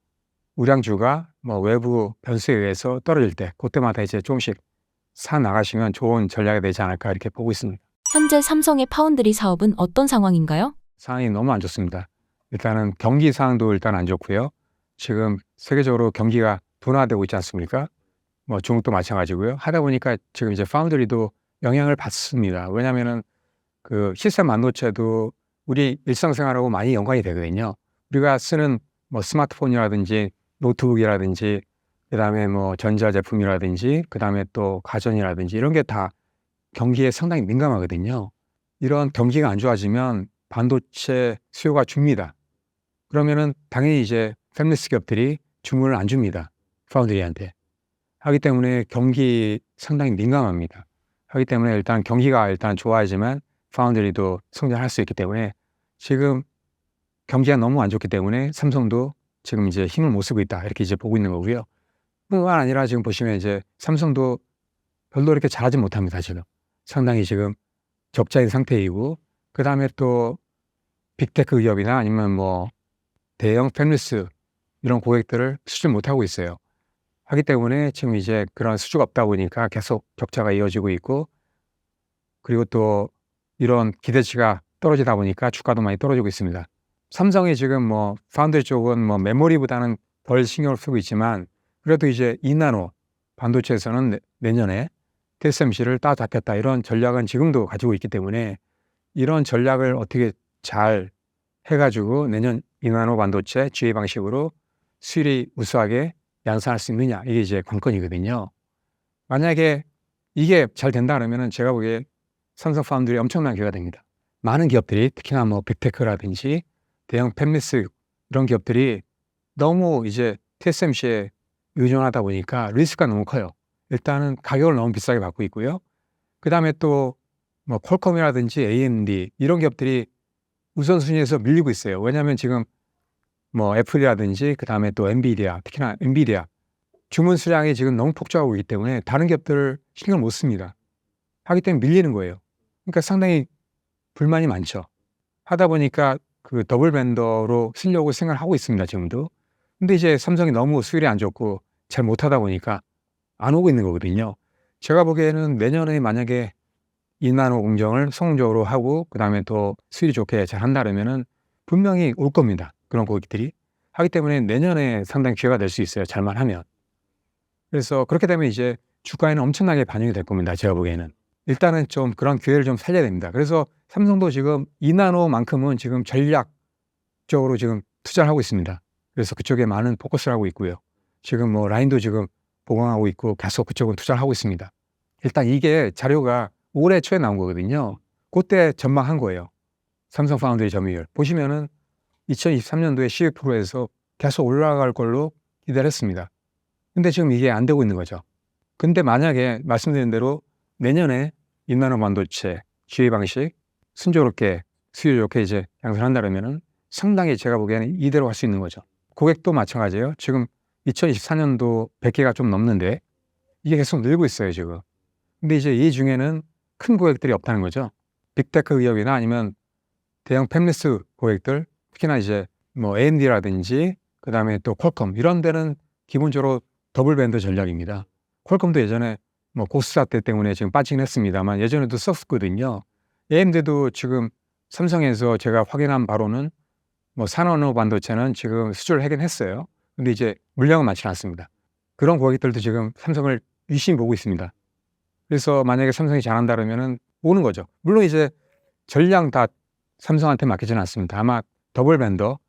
우량주가 뭐 외부 변수에 의해서 떨어질 때 그때마다 이제 조금씩 사 나가시면 좋은 전략이 되지 않을까 이렇게 보고 있습니다. 현재 삼성의 파운드리 사업은 어떤 상황인가요? 상황이 너무 안 좋습니다. 일단은 경기 상황도 일단 안 좋고요. 지금 세계적으로 경기가 둔화되고 있지 않습니까? 뭐 중국도 마찬가지고요. 하다 보니까 지금 이제 파운드리도 영향을 받습니다. 왜냐하면은 그 시스템 반도체도 우리 일상생활하고 많이 연관이 되거든요. 우리가 쓰는 뭐 스마트폰이라든지 노트북이라든지 그다음에 뭐 전자제품이라든지 그다음에 또 가전이라든지 이런 게 다 경기에 상당히 민감하거든요. 이런 경기가 안 좋아지면 반도체 수요가 줍니다. 그러면은 당연히 이제 팹리스 기업들이 주문을 안 줍니다. 파운드리한테. 하기 때문에 경기 상당히 민감합니다. 하기 때문에 일단 경기가 일단 좋아야지만 파운드리도 성장할 수 있기 때문에 지금 경기가 너무 안 좋기 때문에 삼성도 지금 이제 힘을 못 쓰고 있다 이렇게 이제 보고 있는 거고요. 뿐만 아니라 지금 보시면 이제 삼성도 별로 이렇게 잘하지 못합니다. 지금 상당히 지금 적자인 상태이고 그 다음에 또 빅테크 기업이나 아니면 뭐 대형 팹리스 이런 고객들을 수출 못하고 있어요. 하기 때문에 지금 이제 그런 수주가 없다 보니까 계속 격차가 이어지고 있고 그리고 또 이런 기대치가 떨어지다 보니까 주가도 많이 떨어지고 있습니다. 삼성이 지금 뭐 파운드리 쪽은 뭐 메모리보다는 덜 신경을 쓰고 있지만 그래도 이제 2나노 반도체에서는 내년에 TSMC를 따잡겠다 이런 전략은 지금도 가지고 있기 때문에 이런 전략을 어떻게 잘 해가지고 내년 2나노 반도체 GA 방식으로 수율이 우수하게 양산할 수 있느냐 이게 이제 관건이거든요. 만약에 이게 잘 된다 그러면은 제가 보기에 삼성 파운드리 엄청난 기회가 됩니다. 많은 기업들이 특히나 뭐 빅테크라든지 대형 팹리스 이런 기업들이 너무 이제 TSMC에 의존하다 보니까 리스크가 너무 커요. 일단은 가격을 너무 비싸게 받고 있고요. 그 다음에 또 뭐 퀄컴이라든지 AMD 이런 기업들이 우선순위에서 밀리고 있어요. 왜냐하면 지금 뭐 애플이라든지 그 다음에 또 엔비디아, 특히나 엔비디아 주문 수량이 지금 너무 폭주하고 있기 때문에 다른 기업들을 신경 못 씁니다. 하기 때문에 밀리는 거예요. 그러니까 상당히 불만이 많죠. 하다 보니까 그 더블 벤더로 쓰려고 생각을 하고 있습니다. 지금도. 근데 이제 삼성이 너무 수율이 안 좋고 잘 못하다 보니까 안 오고 있는 거거든요. 제가 보기에는 내년에 만약에 2나노 공정을 성공적으로 하고 그 다음에 또 수율이 좋게 잘 한다면은 분명히 올 겁니다. 그런 고객들이. 하기 때문에 내년에 상당히 기회가 될 수 있어요. 잘만 하면. 그래서 그렇게 되면 이제 주가에는 엄청나게 반영이 될 겁니다. 제가 보기에는. 일단은 좀 그런 기회를 좀 살려야 됩니다. 그래서 삼성도 지금 2나노만큼은 지금 전략적으로 지금 투자를 하고 있습니다. 그래서 그쪽에 많은 포커스를 하고 있고요. 지금 뭐 라인도 지금 보강하고 있고 계속 그쪽은 투자를 하고 있습니다. 일단 이게 자료가 올해 초에 나온 거거든요. 그때 전망한 거예요. 삼성 파운드리 점유율. 보시면은 2023년도에 12%에서 계속 올라갈 걸로 기대를 했습니다. 근데 지금 이게 안 되고 있는 거죠. 근데 만약에 말씀드린 대로 내년에 2나노 반도체 GA 방식 순조롭게 수율 좋게 이제 양산한다면은 상당히 제가 보기에는 이대로 갈 수 있는 거죠. 고객도 마찬가지예요. 지금 2024년도 100개가 좀 넘는데 이게 계속 늘고 있어요, 지금. 근데 이제 이 중에는 큰 고객들이 없다는 거죠. 빅테크 기업이나 아니면 대형 팹리스 고객들, 특히나 이제 뭐 AMD라든지 그다음에 또 퀄컴 이런 데는 기본적으로 더블 밴드 전략입니다. 퀄컴도 예전에 뭐 고스타 때 때문에 지금 빠지긴 했습니다만 예전에도 썼거든요. AMD도 지금 삼성에서 제가 확인한 바로는 뭐 산원호 반도체는 지금 수주를 하긴 했어요. 근데 이제 물량은 많지 않습니다. 그런 고객들도 지금 삼성을 유심히 보고 있습니다. 그래서 만약에 삼성이 잘한다 그러면은 오는 거죠. 물론 이제 전량 다 삼성한테 맡기지는 않습니다. 아마 더블 벤더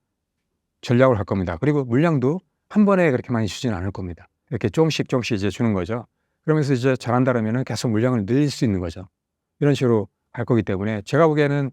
전략을 할 겁니다. 그리고 물량도 한 번에 그렇게 많이 주지는 않을 겁니다. 이렇게 조금씩 이제 주는 거죠. 그러면서 이제 잘한다 그러면은 계속 물량을 늘릴 수 있는 거죠. 이런 식으로 갈 거기 때문에 제가 보기에는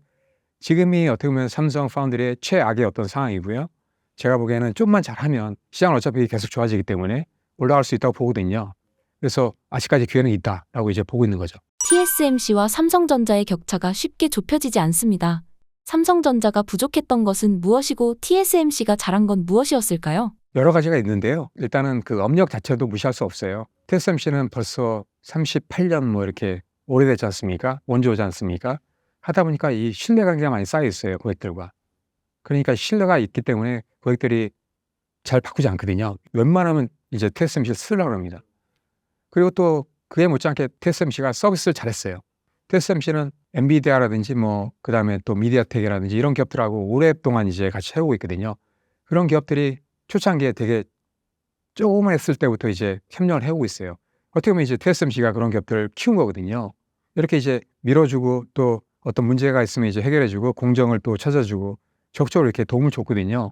지금이 어떻게 보면 삼성 파운드리의 최악의 어떤 상황이고요. 제가 보기에는 좀만 잘하면 시장은 어차피 계속 좋아지기 때문에 올라갈 수 있다고 보거든요. 그래서 아직까지 기회는 있다라고 이제 보고 있는 거죠. TSMC와 삼성전자의 격차가 쉽게 좁혀지지 않습니다. 삼성전자가 부족했던 것은 무엇이고 TSMC가 잘한 건 무엇이었을까요? 여러 가지가 있는데요. 일단은 그 업력 자체도 무시할 수 없어요. TSMC는 벌써 38년 뭐 이렇게 오래됐지 않습니까? 원조지 않습니까? 하다 보니까 이 신뢰관계가 많이 쌓여 있어요, 고객들과. 그러니까 신뢰가 있기 때문에 고객들이 잘 바꾸지 않거든요. 웬만하면 이제 TSMC를 쓰려고 합니다. 그리고 또 그에 못지않게 TSMC가 서비스를 잘했어요. TSMC는 엔비디아라든지 뭐 그다음에 또 미디어텍이라든지 이런 기업들하고 오랫동안 이제 같이 해오고 있거든요. 그런 기업들이 초창기에 되게 조금만 했을 때부터 이제 협력을 해오고 있어요. 어떻게 보면 이제 TSMC가 그런 기업들을 키운 거거든요. 이렇게 이제 밀어주고 또 어떤 문제가 있으면 이제 해결해주고 공정을 또 찾아주고 적극적으로 이렇게 도움을 줬거든요.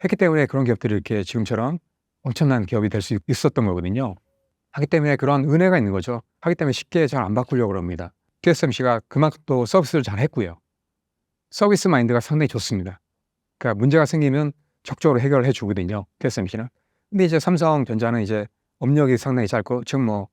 했기 때문에 그런 기업들이 이렇게 지금처럼 엄청난 기업이 될 수 있었던 거거든요. 하기 때문에 그런 은혜가 있는 거죠. 하기 때문에 쉽게 잘 안 바꾸려고 합니다. TSMC가 그만큼 또 서비스를 잘 했고요. 서비스 마인드가 상당히 좋습니다. 그러니까 문제가 생기면 적극적으로 해결을 해주거든요. TSMC는. 근데 이제 삼성전자는 이제 업력이 상당히 짧고 지금 뭐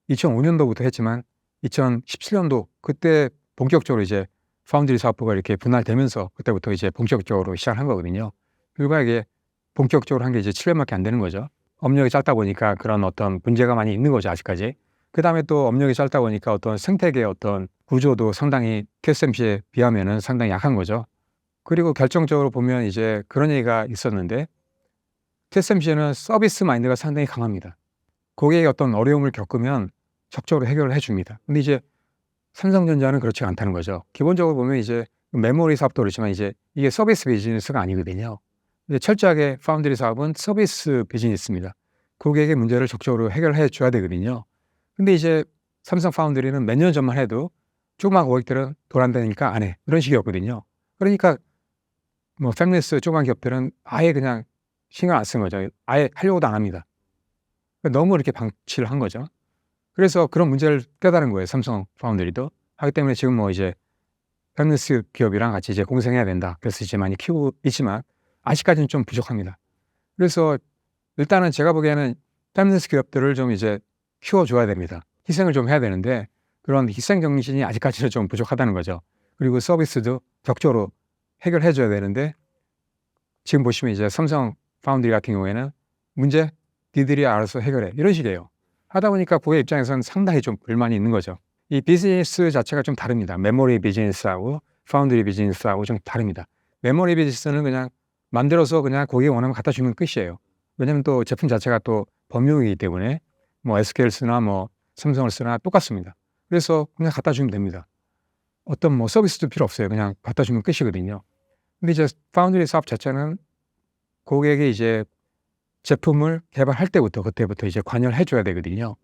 2005년도부터 했지만 2017년도 그때 본격적으로 이제 파운드리 사업부가 이렇게 분할되면서 그때부터 이제 본격적으로 시작한 거거든요. 그러니까 이게 본격적으로 한 게 이제 7년밖에 안 되는 거죠. 업력이 짧다 보니까 그런 어떤 문제가 많이 있는 거죠, 아직까지. 그다음에 또 업력이 짧다 보니까 어떤 생태계의 어떤 구조도 상당히 TSMC에 비하면은 상당히 약한 거죠. 그리고 결정적으로 보면 이제 그런 얘기가 있었는데 TSMC는 서비스 마인드가 상당히 강합니다. 고객의 어떤 어려움을 겪으면 적극적으로 해결을 해줍니다. 근데 이제 삼성전자는 그렇지 않다는 거죠. 기본적으로 보면 이제 메모리 사업도 그렇지만 이제 이게 서비스 비즈니스가 아니거든요. 이제 철저하게 파운드리 사업은 서비스 비즈니스입니다. 고객의 문제를 적극적으로 해결해 줘야 되거든요. 근데 이제 삼성 파운드리는 몇 년 전만 해도 조그만 고객들은 돈 안 되니까 안 해. 이런 식이었거든요. 그러니까 뭐 팹리스 조그만 기업들은 아예 그냥 신경 안 쓴 거죠. 아예 하려고도 안 합니다. 너무 이렇게 방치를 한 거죠. 그래서 그런 문제를 깨달은 거예요. 삼성 파운드리도. 하기 때문에 지금 뭐 이제 팹리스 기업이랑 같이 이제 공생해야 된다. 그래서 이제 많이 키우고 있지만 아직까지는 좀 부족합니다. 그래서 일단은 제가 보기에는 팹리스 기업들을 좀 이제 키워줘야 됩니다. 희생을 좀 해야 되는데 그런 희생 정신이 아직까지는 좀 부족하다는 거죠. 그리고 서비스도 적극적으로 해결해줘야 되는데 지금 보시면 이제 삼성 파운드리 같은 경우에는 문제 니들이 알아서 해결해 이런 식이에요. 하다 보니까 고객 입장에서는 상당히 좀 불만이 있는 거죠. 이 비즈니스 자체가 좀 다릅니다. 메모리 비즈니스하고 파운드리 비즈니스하고 좀 다릅니다. 메모리 비즈니스는 그냥 만들어서 그냥 고객이 원하면 갖다 주면 끝이에요. 왜냐하면 또 제품 자체가 또 범용이기 때문에 뭐 SK를 쓰나 뭐 삼성을 쓰나 똑같습니다. 그래서 그냥 갖다 주면 됩니다. 어떤 뭐 서비스도 필요 없어요. 그냥 갖다 주면 끝이거든요. 근데 이제 파운드리 사업 자체는 고객이 이제 제품을 개발할 때부터 그때부터 이제 관여를 해줘야 되거든요.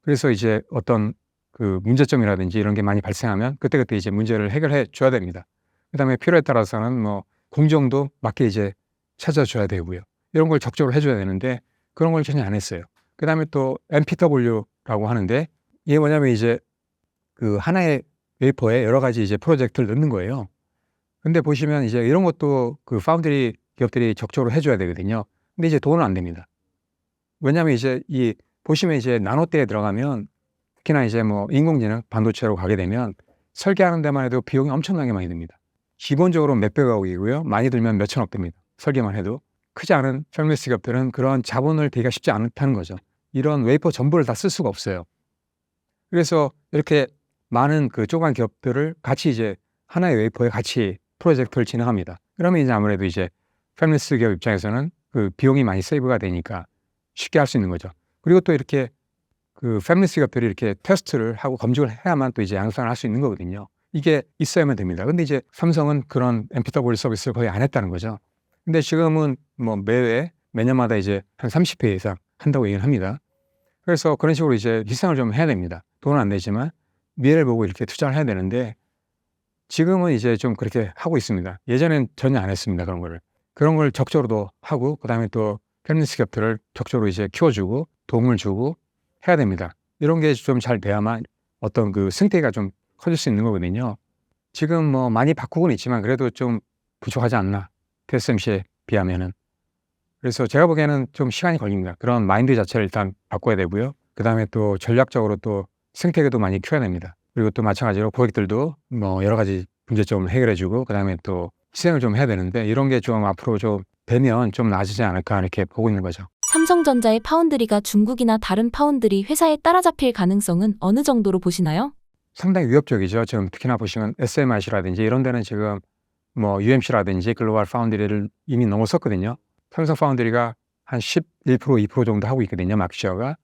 그래서 이제 어떤 그 문제점이라든지 이런 게 많이 발생하면 그때그때 이제 문제를 해결해 줘야 됩니다. 그다음에 필요에 따라서는 뭐 공정도 맞게 이제 찾아줘야 되고요. 이런 걸 적극적으로 해줘야 되는데 그런 걸 전혀 안 했어요. 그다음에 또 MPW라고 하는데 이게 뭐냐면 이제 그 하나의 웨이퍼에 여러 가지 이제 프로젝트를 넣는 거예요. 근데 보시면 이제 이런 것도 그 파운드리 기업들이 적극적으로 해줘야 되거든요. 근데 이제 돈은 안 됩니다. 왜냐하면 이제 이 보시면 이제 나노대에 들어가면 특히나 이제 뭐 인공지능 반도체로 가게 되면 설계하는 데만 해도 비용이 엄청나게 많이 듭니다. 기본적으로 몇백억이고요. 많이 들면 몇천억 듭니다. 설계만 해도. 크지 않은 팹리스 기업들은 그런 자본을 대기가 쉽지 않다는 거죠. 이런 웨이퍼 전부를 다 쓸 수가 없어요. 그래서 이렇게 많은 그 조그만 기업들을 같이 이제 하나의 웨이퍼에 같이 프로젝트를 진행합니다. 그러면 이제 아무래도 이제 팹리스 기업 입장에서는 그 비용이 많이 세이브가 되니까 쉽게 할 수 있는 거죠. 그리고 또 이렇게 그 팹리스 기업들이 이렇게 테스트를 하고 검증을 해야만 또 이제 양산을 할 수 있는 거거든요. 이게 있어야만 됩니다. 근데 이제 삼성은 그런 MPW 서비스를 거의 안 했다는 거죠. 근데 지금은 뭐 매년마다 이제 한 30회 이상 한다고 얘기를 합니다. 그래서 그런 식으로 이제 희생을 좀 해야 됩니다. 돈은 안 되지만 미래를 보고 이렇게 투자를 해야 되는데 지금은 이제 좀 그렇게 하고 있습니다. 예전엔 전혀 안 했습니다. 그런 거를. 그런 걸 적절히도 하고 그다음에 또 페미니스트 기업들을 적절히 이제 키워주고 도움을 주고 해야 됩니다. 이런 게 좀 잘 돼야만 어떤 그 생태계가 좀 커질 수 있는 거거든요. 지금 뭐 많이 바꾸고는 있지만 그래도 좀 부족하지 않나. TSMC에 비하면은. 그래서 제가 보기에는 좀 시간이 걸립니다. 그런 마인드 자체를 일단 바꿔야 되고요. 그다음에 또 전략적으로 또 생태계도 많이 키워야 됩니다. 그리고 또 마찬가지로 고객들도 뭐 여러 가지 문제점을 해결해 주고 그다음에 또 희생을 좀 해야 되는데 이런 게 좀 앞으로 좀 되면 좀 나아지지 않을까 이렇게 보고 있는 거죠. 삼성전자의 파운드리가 중국이나 다른 파운드리 회사에 따라잡힐 가능성은 어느 정도로 보시나요? 상당히 위협적이죠. 지금 특히나 보시면 SMIC라든지 이런 데는 지금 뭐 UMC라든지 글로벌 파운드리를 이미 넘어섰거든요. 삼성 파운드리가 한 11%, 2% 정도 하고 있거든요. 마켓시어가.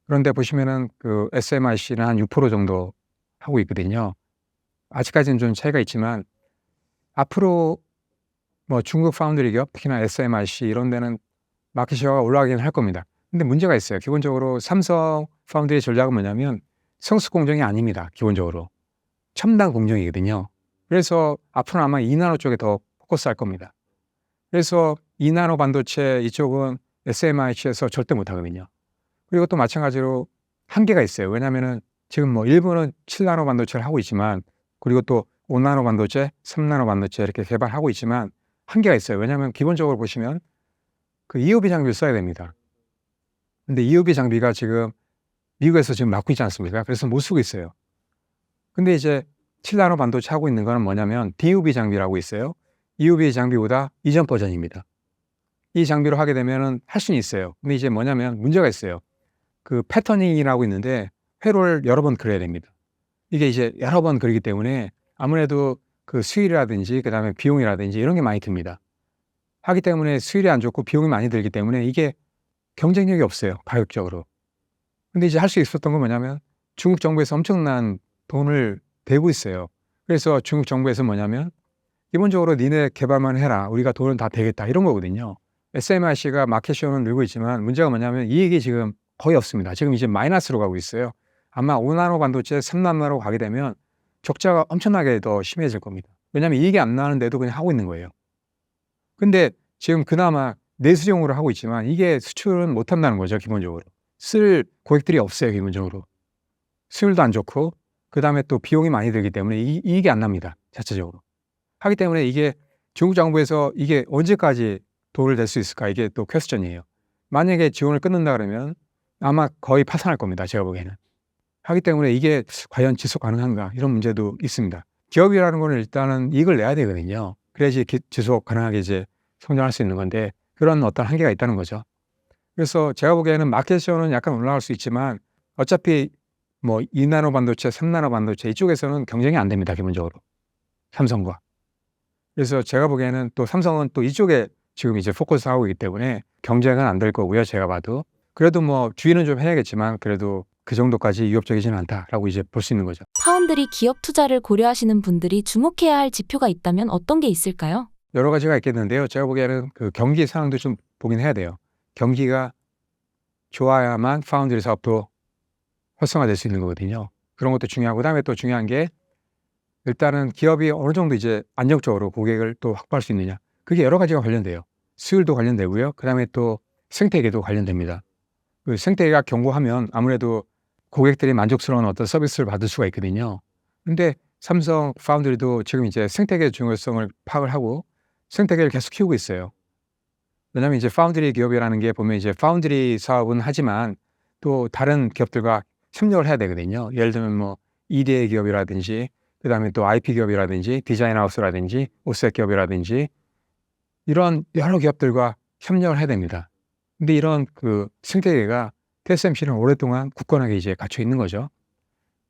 그런데 보시면은 그 SMIC는 한 6% 정도 하고 있거든요. 아직까지는 좀 차이가 있지만 앞으로 뭐 중국 파운드리 기업, 특히나 SMIC 이런 데는 마켓시어가 올라가긴 할 겁니다. 근데 문제가 있어요. 기본적으로 삼성 파운드리 전략은 뭐냐면 성수 공정이 아닙니다. 기본적으로. 첨단 공정이거든요. 그래서 앞으로는 아마 2나노 쪽에 더 포커스할 겁니다. 그래서 2나노 반도체 이쪽은 SMIC에서 절대 못하거든요. 그리고 또 마찬가지로 한계가 있어요. 왜냐하면은 지금 뭐 일본은 7나노 반도체를 하고 있지만 그리고 또 5나노 반도체, 3나노 반도체 이렇게 개발하고 있지만 한계가 있어요. 왜냐하면 기본적으로 보시면 그 EUV 장비를 써야 됩니다. 근데 EUV 장비가 지금 미국에서 지금 막고 있지 않습니까? 그래서 못 쓰고 있어요. 근데 이제 7나노 반도체 하고 있는 거는 뭐냐면 DUV 장비라고 있어요. EUV 장비보다 이전 버전입니다. 이 장비로 하게 되면은 할 수는 있어요. 근데 이제 뭐냐면 문제가 있어요. 그 패터닝이라고 있는데 회로를 여러 번 그려야 됩니다. 이게 이제 여러 번 그리기 때문에 아무래도 그 수율이라든지 그다음에 비용이라든지 이런 게 많이 듭니다. 하기 때문에 수율이 안 좋고 비용이 많이 들기 때문에 이게 경쟁력이 없어요. 가격적으로. 근데 이제 할 수 있었던 건 뭐냐면 중국 정부에서 엄청난 돈을 대고 있어요. 그래서 중국 정부에서 뭐냐면 기본적으로 니네 개발만 해라. 우리가 돈은 다 대겠다. 이런 거거든요. SMIC가 마켓시어는 늘고 있지만 문제가 뭐냐면 이익이 지금 거의 없습니다. 지금 이제 마이너스로 가고 있어요. 아마 5나노 반도체, 3나노로 가게 되면 적자가 엄청나게 더 심해질 겁니다. 왜냐하면 이익이 안 나는데도 그냥 하고 있는 거예요. 근데 지금 그나마 내수용으로 하고 있지만 이게 수출은 못 한다는 거죠. 기본적으로. 쓸 고객들이 없어요. 기본적으로. 수율도 안 좋고 그다음에 또 비용이 많이 들기 때문에 이익이 안 납니다. 자체적으로. 하기 때문에 이게 중국 정부에서 이게 언제까지 돈을 낼 수 있을까? 이게 또 퀘스천이에요. 만약에 지원을 끊는다 그러면 아마 거의 파산할 겁니다. 제가 보기에는. 하기 때문에 이게 과연 지속 가능한가? 이런 문제도 있습니다. 기업이라는 거는 일단은 이익을 내야 되거든요. 그래야지 지속 가능하게 이제 성장할 수 있는 건데 그런 어떤 한계가 있다는 거죠. 그래서 제가 보기에는 마켓시어는 약간 올라갈 수 있지만 어차피 뭐 2나노 반도체, 3나노 반도체 이쪽에서는 경쟁이 안 됩니다. 기본적으로. 삼성과. 그래서 제가 보기에는 또 삼성은 또 이쪽에 지금 이제 포커스하고 있기 때문에 경쟁은 안 될 거고요. 제가 봐도. 그래도 뭐 주의는 좀 해야겠지만 그래도 그 정도까지 위협적이지는 않다라고 이제 볼 수 있는 거죠. 파운드리 기업 투자를 고려하시는 분들이 주목해야 할 지표가 있다면 어떤 게 있을까요? 여러 가지가 있겠는데요. 제가 보기에는 그 경기 상황도 좀 보긴 해야 돼요. 경기가 좋아야만 파운드리 사업도 활성화될 수 있는 거거든요. 그런 것도 중요하고 그다음에 또 중요한 게 일단은 기업이 어느 정도 이제 안정적으로 고객을 또 확보할 수 있느냐. 그게 여러 가지가 관련돼요. 수율도 관련되고요. 그다음에 또 생태계도 관련됩니다. 그 생태계가 견고하면 아무래도 고객들이 만족스러운 어떤 서비스를 받을 수가 있거든요. 근데 삼성 파운드리도 지금 이제 생태계 중요성을 파악을 하고 생태계를 계속 키우고 있어요. 왜냐하면 이제 파운드리 기업이라는 게 보면 이제 파운드리 사업은 하지만 또 다른 기업들과 협력을 해야 되거든요. 예를 들면 뭐 EDA 기업이라든지 그다음에 또 IP 기업이라든지 디자인 하우스라든지 오셋 기업이라든지 이런 여러 기업들과 협력을 해야 됩니다. 근데 이런 그 생태계가 TSMC는 오랫동안 굳건하게 이제 갖춰 있는 거죠.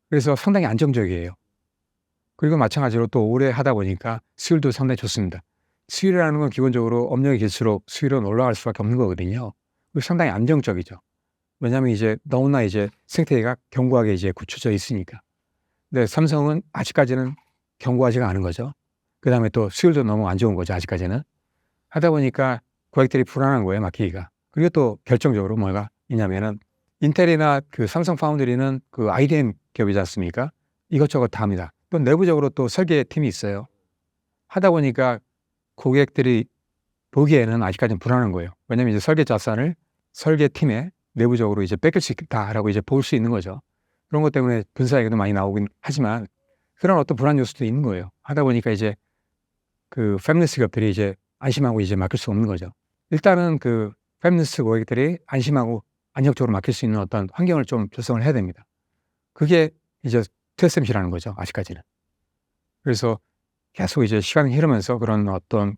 그래서 상당히 안정적이에요. 그리고 마찬가지로 또 오래 하다 보니까 수율도 상당히 좋습니다. 수율이라는 건 기본적으로 업력이 길수록 수율은 올라갈 수밖에 없는 거거든요. 그리고 상당히 안정적이죠. 왜냐하면 이제 너무나 이제 생태계가 견고하게 이제 굳혀져 있으니까. 근데 삼성은 아직까지는 견고하지가 않은 거죠. 그다음에 또 수율도 너무 안 좋은 거죠, 아직까지는. 하다 보니까 고객들이 불안한 거예요, 맡기기가. 그리고 또 결정적으로 뭐가 있냐면은 인텔이나 그 삼성 파운드리는 그 IDM 기업이지 않습니까? 이것저것 다 합니다. 또 내부적으로 또 설계팀이 있어요. 하다 보니까 고객들이 보기에는 아직까지는 불안한 거예요. 왜냐하면 이제 설계 자산을 설계팀에 내부적으로 이제 뺏길 수 있다라고 이제 볼 수 있는 거죠. 그런 것 때문에 분사 얘기도 많이 나오긴 하지만 그런 어떤 불안 요소도 있는 거예요. 하다 보니까 이제 그 팹리스 기업들이 이제 안심하고 이제 맡길 수 없는 거죠. 일단은 그 팹리스 고객들이 안심하고 안정적으로 맡길 수 있는 어떤 환경을 좀 조성을 해야 됩니다. 그게 이제 TSMC라는 거죠, 아직까지는. 그래서 계속 이제 시간이 흐르면서 그런 어떤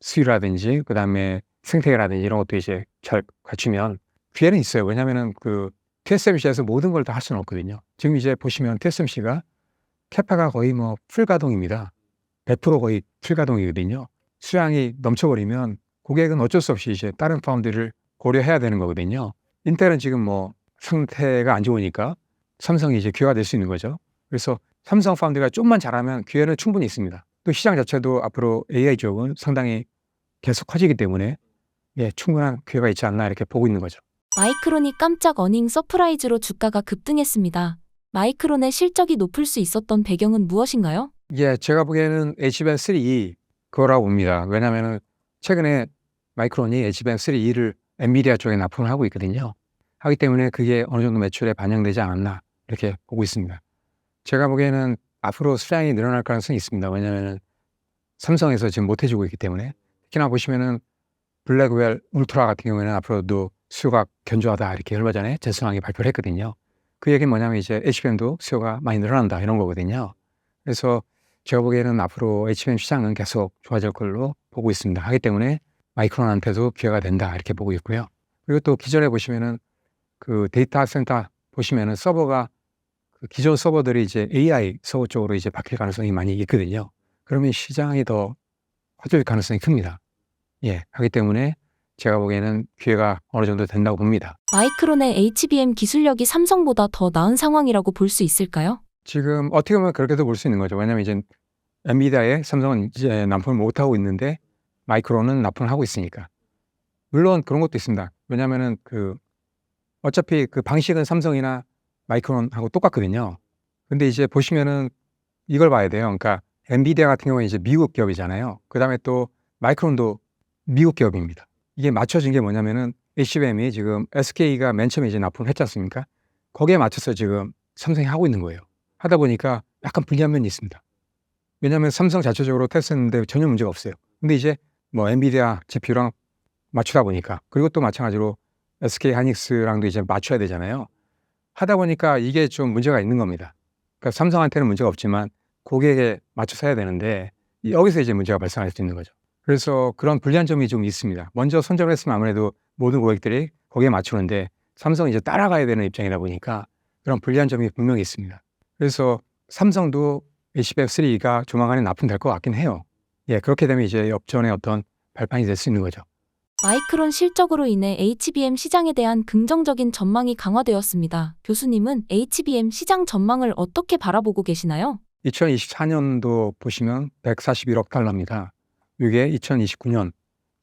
수율이라든지 그다음에 생태계라든지 이런 것도 이제 잘 갖추면 기회는 있어요. 왜냐하면은 그 TSMC에서 모든 걸 다 할 수는 없거든요. 지금 이제 보시면 TSMC가 캐파가 거의 뭐 풀가동입니다. 100% 거의 풀가동이거든요. 수량이 넘쳐버리면 고객은 어쩔 수 없이 이제 다른 파운드를 고려해야 되는 거거든요. 인텔은 지금 뭐 상태가 안 좋으니까 삼성이 이제 기회가 될 수 있는 거죠. 그래서 삼성 파운드가 좀만 잘하면 기회는 충분히 있습니다. 또 시장 자체도 앞으로 AI 쪽은 상당히 계속 커지기 때문에 충분한 기회가 있지 않나 이렇게 보고 있는 거죠. 마이크론이 깜짝 어닝 서프라이즈로 주가가 급등했습니다. 마이크론의 실적이 높을 수 있었던 배경은 무엇인가요? 제가 보기에는 HBM3E 그거라고 봅니다. 왜냐하면 최근에 마이크론이 HBM3E를 엔비디아 쪽에 납품을 하고 있거든요. 하기 때문에 그게 어느 정도 매출에 반영되지 않았나 이렇게 보고 있습니다. 제가 보기에는 앞으로 수량이 늘어날 가능성이 있습니다. 왜냐하면 삼성에서 지금 못 해주고 있기 때문에. 특히나 보시면은 블랙웰 울트라 같은 경우에는 앞으로도 수요가 견조하다 이렇게 얼마 전에 제스왕이 발표를 했거든요. 그 얘기는 뭐냐면 이제 HBM도 수요가 많이 늘어난다 이런 거거든요. 그래서 제가 보기에는 앞으로 HBM 시장은 계속 좋아질 걸로 보고 있습니다. 하기 때문에 마이크론한테도 기회가 된다 이렇게 보고 있고요. 그리고 또 기존에 보시면은 그 데이터 센터 보시면은 서버가 그 기존 서버들이 이제 AI 서버 쪽으로 이제 바뀔 가능성이 많이 있거든요. 그러면 시장이 더 커질 가능성이 큽니다. 하기 때문에 제가 보기에는 기회가 어느 정도 된다고 봅니다. 마이크론의 HBM 기술력이 삼성보다 더 나은 상황이라고 볼 수 있을까요? 지금 어떻게 보면 그렇게도 볼 수 있는 거죠. 왜냐하면 이제 엔비디아에 삼성은 이제 납품을 못 하고 있는데 마이크론은 납품을 하고 있으니까. 물론 그런 것도 있습니다. 왜냐하면은 그 어차피 그 방식은 삼성이나 마이크론하고 똑같거든요. 근데 이제 보시면은 이걸 봐야 돼요. 그러니까 엔비디아 같은 경우에 이제 미국 기업이잖아요. 그다음에 또 마이크론도 미국 기업입니다. 이게 맞춰진 게 뭐냐면은 HBM이 지금 SK가 맨 처음에 이제 납품을 했지 않습니까? 거기에 맞춰서 지금 삼성이 하고 있는 거예요. 하다 보니까 약간 불리한 면이 있습니다. 왜냐하면 삼성 자체적으로 테스트했는데 전혀 문제가 없어요. 근데 이제 뭐 엔비디아 GPU랑 맞추다 보니까 그리고 또 마찬가지로 SK 하이닉스랑도 이제 맞춰야 되잖아요. 하다 보니까 이게 좀 문제가 있는 겁니다. 그러니까 삼성한테는 문제가 없지만 고객에 맞춰서 해야 되는데 여기서 이제 문제가 발생할 수 있는 거죠. 그래서 그런 불리한 점이 좀 있습니다. 먼저 선점을 했으면 아무래도 모든 고객들이 거기에 맞추는데 삼성이 이제 따라가야 되는 입장이다 보니까 그런 불리한 점이 분명히 있습니다. 그래서 삼성도 HBM3가 조만간에 납품될 것 같긴 해요. 그렇게 되면 이제 역전의 어떤 발판이 될 수 있는 거죠. 마이크론 실적으로 인해 HBM 시장에 대한 긍정적인 전망이 강화되었습니다. 교수님은 HBM 시장 전망을 어떻게 바라보고 계시나요? 2024년도 보시면 141억 달러입니다. 이게 2029년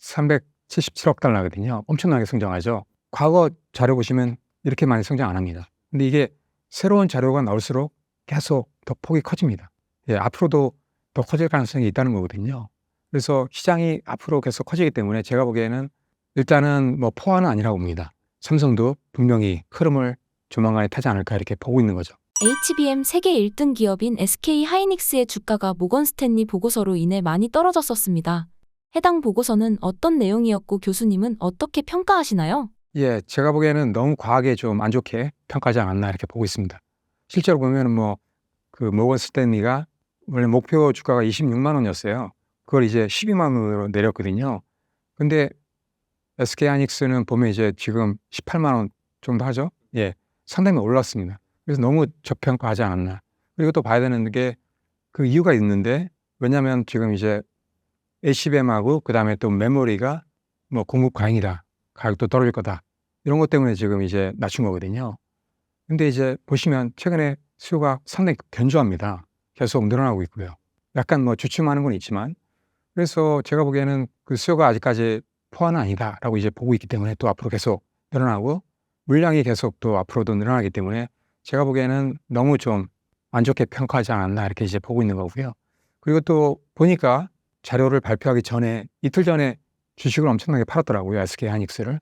377억 달러거든요. 엄청나게 성장하죠. 과거 자료 보시면 이렇게 많이 성장 안 합니다. 근데 이게 새로운 자료가 나올수록 계속 더 폭이 커집니다. 앞으로도 더 커질 가능성이 있다는 거거든요. 그래서 시장이 앞으로 계속 커지기 때문에 제가 보기에는 일단은 뭐 포화는 아니라고 봅니다. 삼성도 분명히 흐름을 조만간에 타지 않을까 이렇게 보고 있는 거죠. HBM 세계 1등 기업인 SK 하이닉스의 주가가 모건 스탠리 보고서로 인해 많이 떨어졌었습니다. 해당 보고서는 어떤 내용이었고 교수님은 어떻게 평가하시나요? 제가 보기에는 너무 과하게 좀 안 좋게 평가하지 않았나 이렇게 보고 있습니다. 실제로 보면은 뭐 그 모건 스탠리가 원래 목표 주가가 26만 원이었어요. 그걸 이제 12만 원으로 내렸거든요. 근데 SK 하이닉스는 보면 이제 지금 18만 원 정도 하죠. 상당히 올랐습니다. 그래서 너무 저평가하지 않았나. 그리고 또 봐야 되는 게 그 이유가 있는데 왜냐하면 지금 이제 HBM하고 그다음에 또 메모리가 뭐 공급 과잉이다. 가격도 떨어질 거다. 이런 것 때문에 지금 이제 낮춘 거거든요. 근데 이제 보시면 최근에 수요가 상당히 견조합니다. 계속 늘어나고 있고요. 약간 뭐 주춤하는 건 있지만, 그래서 제가 보기에는 그 수요가 아직까지 포화는 아니다라고 이제 보고 있기 때문에 또 앞으로 계속 늘어나고 물량이 계속 또 앞으로도 늘어나기 때문에 제가 보기에는 너무 좀 안 좋게 평가하지 않았나 이렇게 이제 보고 있는 거고요. 그리고 또 보니까 자료를 발표하기 전에 이틀 전에 주식을 엄청나게 팔았더라고요. SK 하이닉스를.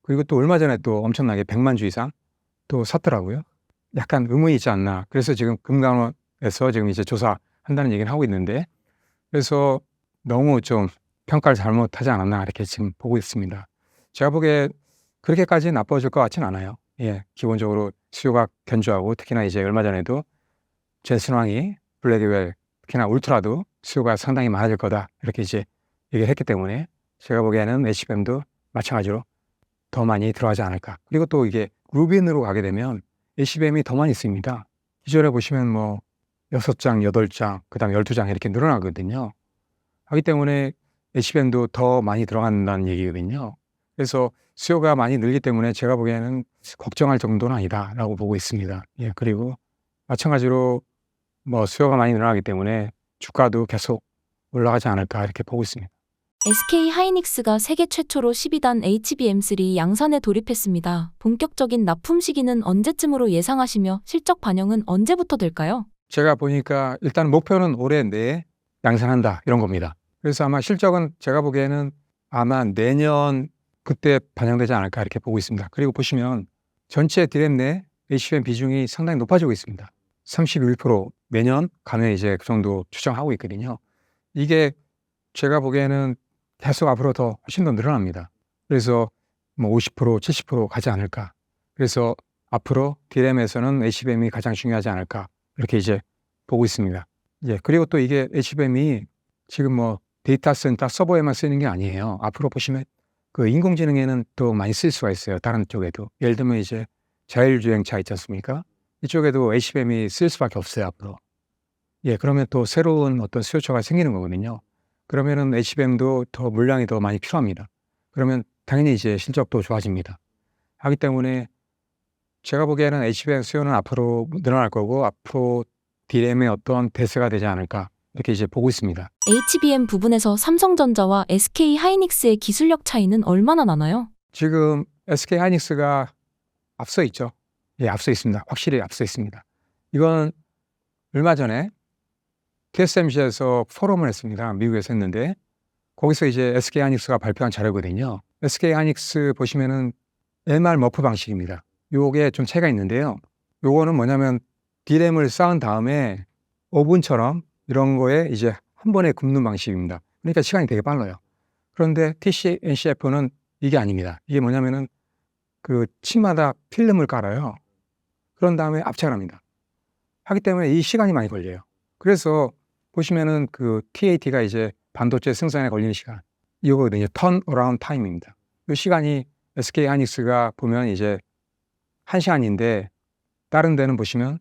그리고 또 얼마 전에 또 엄청나게 100만 주 이상 또 샀더라고요. 약간 의문이 있지 않나. 그래서 지금 금감원에서 지금 이제 조사한다는 얘기를 하고 있는데, 그래서 너무 좀 평가를 잘못하지 않았나 이렇게 지금 보고 있습니다. 제가 보기에 그렇게까지 나빠질 것 같진 않아요. 예, 기본적으로 수요가 견조하고 특히나 이제 얼마 전에도 제스왕이 블랙웰 특히나 울트라도 수요가 상당히 많아질 거다 이렇게 이제 얘기를 했기 때문에 제가 보기에는 HBM도 마찬가지로 더 많이 들어가지 않을까. 그리고 또 이게 루빈으로 가게 되면 HBM이 더 많이 쓰입니다. 기존에 보시면 뭐 6장, 8장, 그 다음에 12장 이렇게 늘어나거든요. 하기 때문에 HBM도 더 많이 들어간다는 얘기거든요. 그래서 수요가 많이 늘기 때문에 제가 보기에는 걱정할 정도는 아니다라고 보고 있습니다. 예, 그리고 마찬가지로 뭐 수요가 많이 늘어나기 때문에 주가도 계속 올라가지 않을까 이렇게 보고 있습니다. SK 하이닉스가 세계 최초로 12단 HBM3 양산에 돌입했습니다. 본격적인 납품 시기는 언제쯤으로 예상하시며 실적 반영은 언제부터 될까요? 제가 보니까 일단 목표는 올해 내에 양산한다 이런 겁니다. 그래서 아마 실적은 제가 보기에는 아마 내년 그때 반영되지 않을까 이렇게 보고 있습니다. 그리고 보시면 전체 디램 내 HBM 비중이 상당히 높아지고 있습니다. 31% 매년 가면 이제 그 정도 추정하고 있거든요. 이게 제가 보기에는 계속 앞으로 더 훨씬 더 늘어납니다. 그래서 뭐 50%, 70% 가지 않을까. 그래서 앞으로 디램에서는 HBM이 가장 중요하지 않을까 이렇게 이제 보고 있습니다. 예, 그리고 또 이게 HBM이 지금 뭐 데이터 센터 서버에만 쓰이는 게 아니에요. 앞으로 보시면 그 인공지능에는 또 많이 쓸 수가 있어요. 다른 쪽에도. 예를 들면 이제 자율주행차 있지 않습니까? 이쪽에도 HBM이 쓸 수밖에 없어요, 앞으로. 예, 그러면 또 새로운 어떤 수요처가 생기는 거거든요. 그러면은 HBM도 더 물량이 더 많이 필요합니다. 그러면 당연히 이제 실적도 좋아집니다. 하기 때문에 제가 보기에는 HBM 수요는 앞으로 늘어날 거고 앞으로 디램의 어떤 대세가 되지 않을까 이렇게 이제 보고 있습니다. HBM 부분에서 삼성전자와 SK 하이닉스의 기술력 차이는 얼마나 나나요? 지금 SK 하이닉스가 앞서 있죠. 예, 앞서 있습니다. 확실히 앞서 있습니다. 이건 얼마 전에 TSMC에서 포럼을 했습니다. 미국에서 했는데 거기서 이제 SK 하이닉스가 발표한 자료거든요. SK 하이닉스 보시면은 MR 머프 방식입니다. 요게 좀 차이가 있는데요. 요거는 뭐냐면 디램을 쌓은 다음에 오븐처럼 이런 거에 이제 한 번에 굽는 방식입니다. 그러니까 시간이 되게 빨라요. 그런데 TCNCF는 이게 아닙니다. 이게 뭐냐면은 그 층마다 필름을 깔아요. 그런 다음에 압착을 합니다. 하기 때문에 이 시간이 많이 걸려요. 그래서 보시면은 그 TAT가 이제 반도체 생산에 걸리는 시간, 이거거든요. 턴 어라운드 타임입니다. 이 시간이 SK 하이닉스가 보면 이제 1시간인데 다른 데는 보시면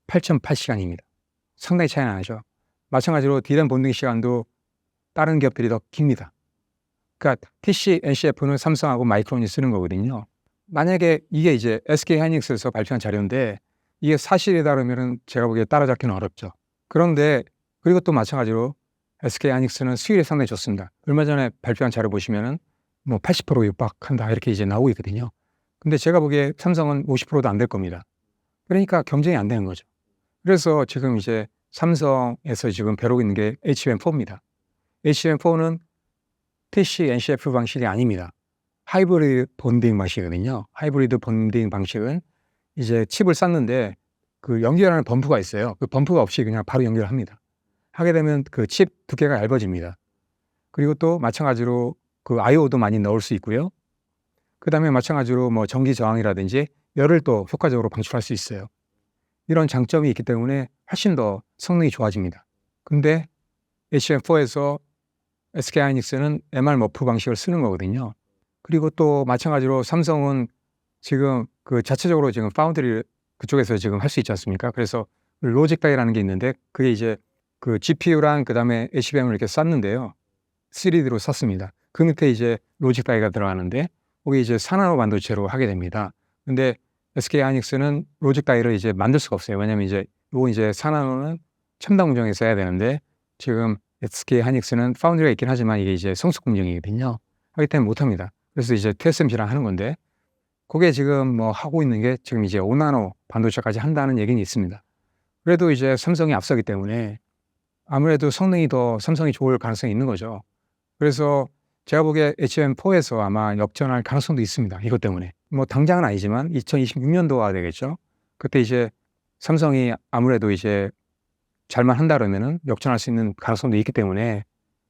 8.8시간입니다. 상당히 차이가 나죠. 마찬가지로 디램 본딩 시간도 다른 기업들이 더 깁니다. 그러니까 TCNCF는 삼성하고 마이크론이 쓰는 거거든요. 만약에 이게 이제 SK 하이닉스에서 발표한 자료인데 이게 사실이다 그러면은 제가 보기에 따라잡기는 어렵죠. 그런데 그리고 또 마찬가지로 SK 하이닉스는 수율이 상당히 좋습니다. 얼마 전에 발표한 자료 보시면은 뭐 80% 육박한다 이렇게 이제 나오고 있거든요. 근데 제가 보기에 삼성은 50%도 안 될 겁니다. 그러니까 경쟁이 안 되는 거죠. 그래서 지금 이제 삼성에서 지금 벼르고 있는 게 HBM4입니다. HBM4는 TCNCF 방식이 아닙니다. 하이브리드 본딩 방식이거든요. 하이브리드 본딩 방식은 이제 칩을 쌓는데 그 연결하는 범프가 있어요. 그 범프가 없이 그냥 바로 연결합니다. 하게 되면 그 칩 두께가 얇아집니다. 그리고 또 마찬가지로 그 I/O도 많이 넣을 수 있고요. 그 다음에 마찬가지로 뭐 전기 저항이라든지 열을 또 효과적으로 방출할 수 있어요. 이런 장점이 있기 때문에 훨씬 더 성능이 좋아집니다. 근데 HBM4에서 SK 하이닉스는 MR 머프 방식을 쓰는 거거든요. 그리고 또 마찬가지로 삼성은 지금 그 자체적으로 지금 파운드리 그쪽에서 지금 할 수 있지 않습니까? 그래서 로직 다이라는 게 있는데 그게 이제 그 GPU랑 그다음에 HBM을 이렇게 쌌는데요. 3D로 쌌습니다. 그 밑에 이제 로직 다이가 들어가는데 거기 이제 4나노 반도체로 하게 됩니다. 근데 SK 하이닉스는 로직 다이를 이제 만들 수가 없어요. 왜냐면 이제 요거 이제 4나노는 첨단 공정에 써야 되는데 지금 SK 하이닉스는 파운드리가 있긴 하지만 이게 이제 성수 공정이거든요. 하기 때문에 못합니다. 그래서 이제 TSMC랑 하는 건데 그게 지금 뭐 하고 있는 게 지금 이제 5나노 반도체까지 한다는 얘기는 있습니다. 그래도 이제 삼성이 앞서기 때문에 아무래도 성능이 더 삼성이 좋을 가능성이 있는 거죠. 그래서 제가 보기에 HBM4에서 아마 역전할 가능성도 있습니다. 이것 때문에. 뭐 당장은 아니지만 2026년도가 되겠죠. 그때 이제 삼성이 아무래도 이제 잘만 한다 그러면은 역전할 수 있는 가능성도 있기 때문에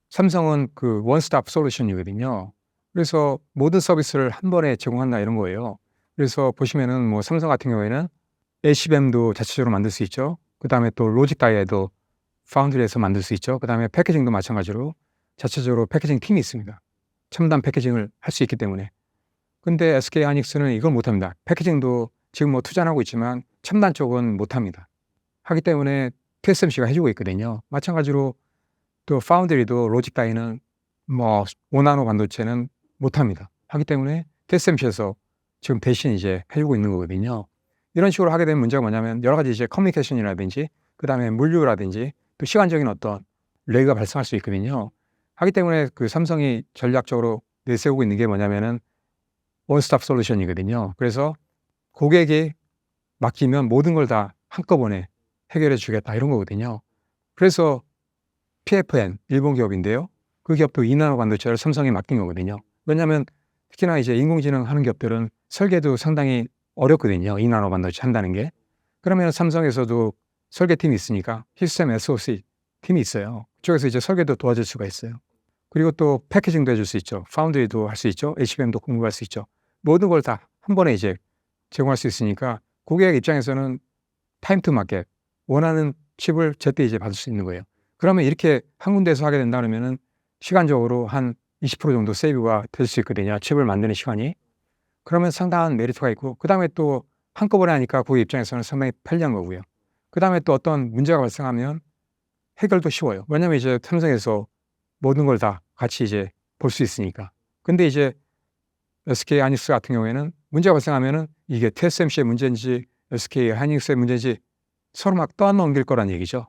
삼성은 그 원스톱 솔루션이거든요. 그래서 모든 서비스를 한 번에 제공한다 이런 거예요. 그래서 보시면은 뭐 삼성 같은 경우에는 HBM도 자체적으로 만들 수 있죠. 그다음에 또 로직 다이에도 파운드리에서 만들 수 있죠. 그다음에 패키징도 마찬가지로 자체적으로 패키징 팀이 있습니다. 첨단 패키징을 할 수 있기 때문에. 근데 SK 하이닉스는 이걸 못합니다. 패키징도 지금 뭐 투자를 하고 있지만 첨단 쪽은 못합니다. 하기 때문에 TSMC가 해주고 있거든요. 마찬가지로 또 파운드리도 로직 다이는 뭐 5나노 반도체는 못합니다. 하기 때문에 TSMC에서 지금 대신 이제 해주고 있는 거거든요. 이런 식으로 하게 되면 문제가 뭐냐면 여러 가지 이제 커뮤니케이션이라든지 그다음에 물류라든지 또 시간적인 어떤 렉이 발생할 수 있거든요. 하기 때문에 그 삼성이 전략적으로 내세우고 있는 게 뭐냐면은 원스톱 솔루션이거든요. 그래서 고객이 맡기면 모든 걸 다 한꺼번에 해결해 주겠다 이런 거거든요. 그래서 PFN 일본 기업인데요. 그 기업도 2나노 반도체를 삼성에 맡긴 거거든요. 왜냐하면 특히나 이제 인공지능 하는 기업들은 설계도 상당히 어렵거든요. 2나노 반도체 한다는 게. 그러면 삼성에서도 설계팀이 있으니까 시스템 SOC 팀이 있어요. 그쪽에서 이제 설계도 도와줄 수가 있어요. 그리고 또 패키징도 해줄 수 있죠. 파운드리도 할 수 있죠. HBM도 공급할 수 있죠. 모든 걸 다 한 번에 이제 제공할 수 있으니까 고객 입장에서는 타임 투 마켓 원하는 칩을 제때 이제 받을 수 있는 거예요. 그러면 이렇게 한 군데에서 하게 된다 그러면은 시간적으로 한 20% 정도 세이브가 될 수 있거든요. 칩을 만드는 시간이. 그러면 상당한 메리트가 있고 그다음에 또 한꺼번에 하니까 고객 입장에서는 상당히 편리한 거고요. 그다음에 또 어떤 문제가 발생하면 해결도 쉬워요. 왜냐하면 이제 삼성에서 모든 걸 다 같이 이제 볼 수 있으니까. 근데 이제 SK 하이닉스 같은 경우에는 문제가 발생하면은 이게 TSMC의 문제인지 SK 하이닉스의 문제인지 서로 막 떠넘길 거란 얘기죠.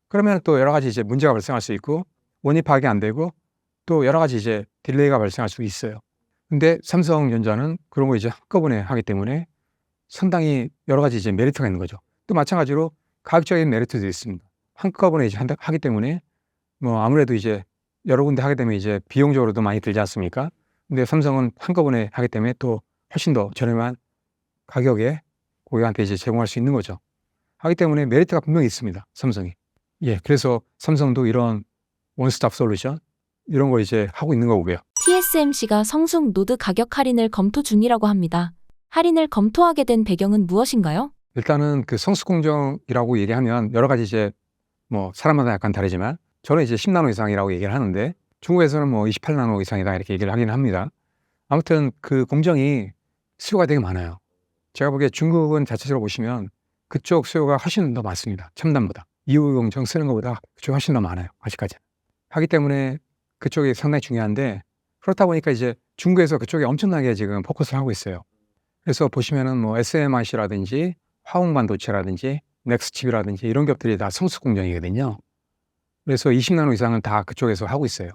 그러면 또 여러 가지 이제 문제가 발생할 수 있고 원인 파악이 안 되고 또 여러 가지 이제 딜레이가 발생할 수 있어요. 근데 삼성전자는 그런 거 이제 한꺼번에 하기 때문에 상당히 여러 가지 이제 메리트가 있는 거죠. 또 마찬가지로 가격적인 메리트도 있습니다. 한꺼번에 이제 하기 때문에 뭐 아무래도 이제 여러 군데 하게 되면 이제 비용적으로도 많이 들지 않습니까? 근데 삼성은 한꺼번에 하기 때문에 또 훨씬 더 저렴한 가격에 고객한테 이제 제공할 수 있는 거죠. 하기 때문에 메리트가 분명히 있습니다. 삼성이. 예, 그래서 삼성도 이런 원스톱 솔루션 이런 걸 이제 하고 있는 거고요. TSMC가 성숙 노드 가격 할인을 검토 중이라고 합니다. 할인을 검토하게 된 배경은 무엇인가요? 일단은 그 성수공정이라고 얘기하면 여러 가지 이제 뭐 사람마다 약간 다르지만 저는 이제 10나노 이상이라고 얘기를 하는데 중국에서는 뭐 28나노 이상이다 이렇게 얘기를 하긴 합니다. 아무튼 그 공정이 수요가 되게 많아요. 제가 보기에 중국은 자체적으로 보시면 그쪽 수요가 훨씬 더 많습니다. 첨단보다. EUV 공정 쓰는 것보다 그쪽이 훨씬 더 많아요. 아직까지는. 하기 때문에 그쪽이 상당히 중요한데 그렇다 보니까 이제 중국에서 그쪽에 엄청나게 지금 포커스를 하고 있어요. 그래서 보시면은 뭐 SMIC라든지 화홍반도체라든지 넥스칩이라든지 이런 기업들이 다 성수 공정이거든요. 그래서 20나노 이상은 다 그쪽에서 하고 있어요.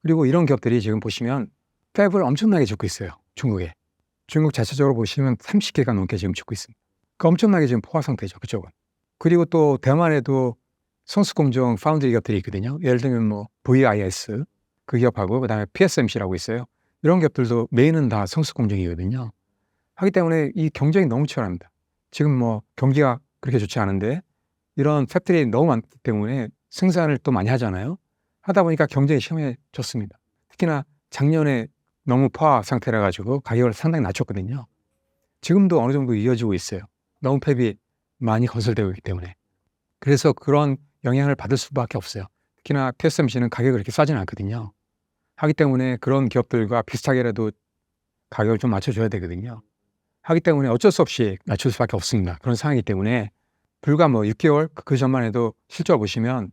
그리고 이런 기업들이 지금 보시면 팹을 엄청나게 짓고 있어요. 중국에. 중국 자체적으로 보시면 30개가 넘게 지금 짓고 있습니다. 그 엄청나게 지금 포화 상태죠. 그쪽은. 그리고 또 대만에도 성수공정 파운드리 기업들이 있거든요. 예를 들면 뭐 VIS 그 기업하고 그다음에 PSMC라고 있어요. 이런 기업들도 메인은 다 성수공정이거든요. 하기 때문에 이 경쟁이 너무 치열합니다. 지금 뭐 경기가 그렇게 좋지 않은데 이런 팹들이 너무 많기 때문에 생산을 또 많이 하잖아요. 하다 보니까 경쟁이 심해졌습니다. 특히나 작년에 너무 포화 상태라 가지고 가격을 상당히 낮췄거든요. 지금도 어느 정도 이어지고 있어요. 너무 팹이 많이 건설되고 있기 때문에. 그래서 그런 영향을 받을 수밖에 없어요. 특히나 TSMC는 가격을 그렇게 싸지는 않거든요. 하기 때문에 그런 기업들과 비슷하게라도 가격을 좀 맞춰줘야 되거든요. 하기 때문에 어쩔 수 없이 낮출 수밖에 없습니다. 그런 상황이기 때문에 불과 뭐 6개월 그 전만 해도 실적을 보시면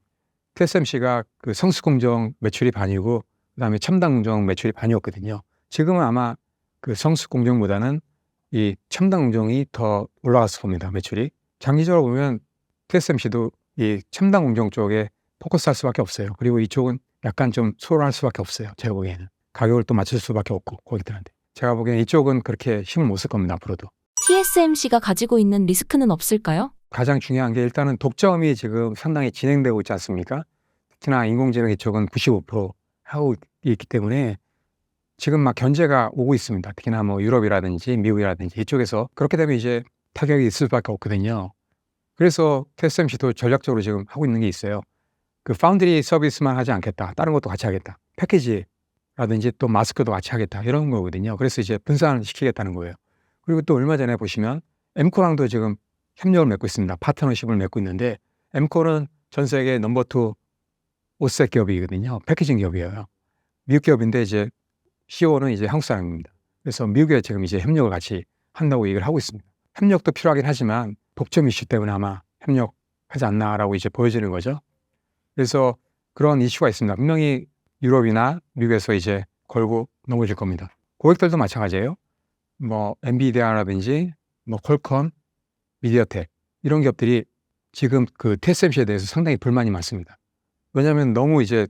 TSMC가 그 성수공정 매출이 반이고 그다음에 첨단공정 매출이 반이었거든요. 지금은 아마 그 성수공정보다는 이 첨단공정이 더 올라갔을 겁니다. 매출이. 장기적으로 보면 TSMC도 이 첨단공정 쪽에 포커스할 수밖에 없어요. 그리고 이쪽은 약간 좀 소홀할 수밖에 없어요. 제가 보기에는. 가격을 또 맞출 수밖에 없고 고객들한테. 제가 보기에는 이쪽은 그렇게 힘을 못 쓸 겁니다. 앞으로도. TSMC가 가지고 있는 리스크는 없을까요? 가장 중요한 게 일단은 독점이 지금 상당히 진행되고 있지 않습니까? 특히나 인공지능 이쪽은 95% 하고 있기 때문에 지금 막 견제가 오고 있습니다. 특히나 뭐 유럽이라든지 미국이라든지 이쪽에서 그렇게 되면 이제 타격이 있을 수밖에 없거든요. 그래서 TSMC도 전략적으로 지금 하고 있는 게 있어요. 그 파운드리 서비스만 하지 않겠다. 다른 것도 같이 하겠다. 패키지라든지 또 마스크도 같이 하겠다. 이런 거거든요. 그래서 이제 분산을 시키겠다는 거예요. 그리고 또 얼마 전에 보시면 엠코랑도 지금 협력을 맺고 있습니다. 파트너십을 맺고 있는데 엠코는 전 세계 넘버 2 OSAT 기업이거든요. 패키징 기업이에요. 미국 기업인데 이제 CEO는 이제 한국 사람입니다. 그래서 미국에 지금 이제 협력을 같이 한다고 얘기를 하고 있습니다. 협력도 필요하긴 하지만 독점 이슈 때문에 아마 협력하지 않나라고 이제 보여지는 거죠. 그래서 그런 이슈가 있습니다. 분명히 유럽이나 미국에서 이제 걸고 넘어질 겁니다. 고객들도 마찬가지예요. 뭐 엔비디아라든지 뭐 퀄컴, 미디어텍 이런 기업들이 지금 그 TSMC에 대해서 상당히 불만이 많습니다. 왜냐하면 너무 이제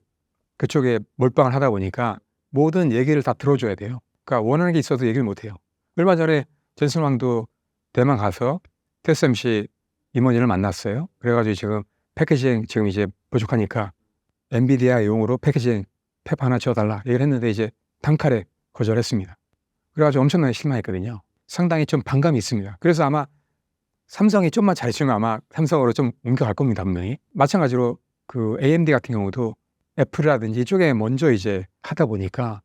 그쪽에 몰빵을 하다 보니까 모든 얘기를 다 들어줘야 돼요. 그러니까 원하는 게 있어도 얘기를 못 해요. 얼마 전에 전슨 왕도 대만 가서 TSMC 임원진을 만났어요. 그래가지고 지금 패키징 지금 이제 부족하니까 엔비디아 용으로 패키징 팹 하나 지어달라 얘기를 했는데 이제 단칼에 거절했습니다. 그래가지고 엄청나게 실망했거든요. 상당히 좀 반감이 있습니다. 그래서 아마 삼성이 좀만 잘해주면 아마 삼성으로 좀 옮겨갈 겁니다. 분명히. 마찬가지로 그 AMD 같은 경우도 애플이라든지 이쪽에 먼저 이제 하다 보니까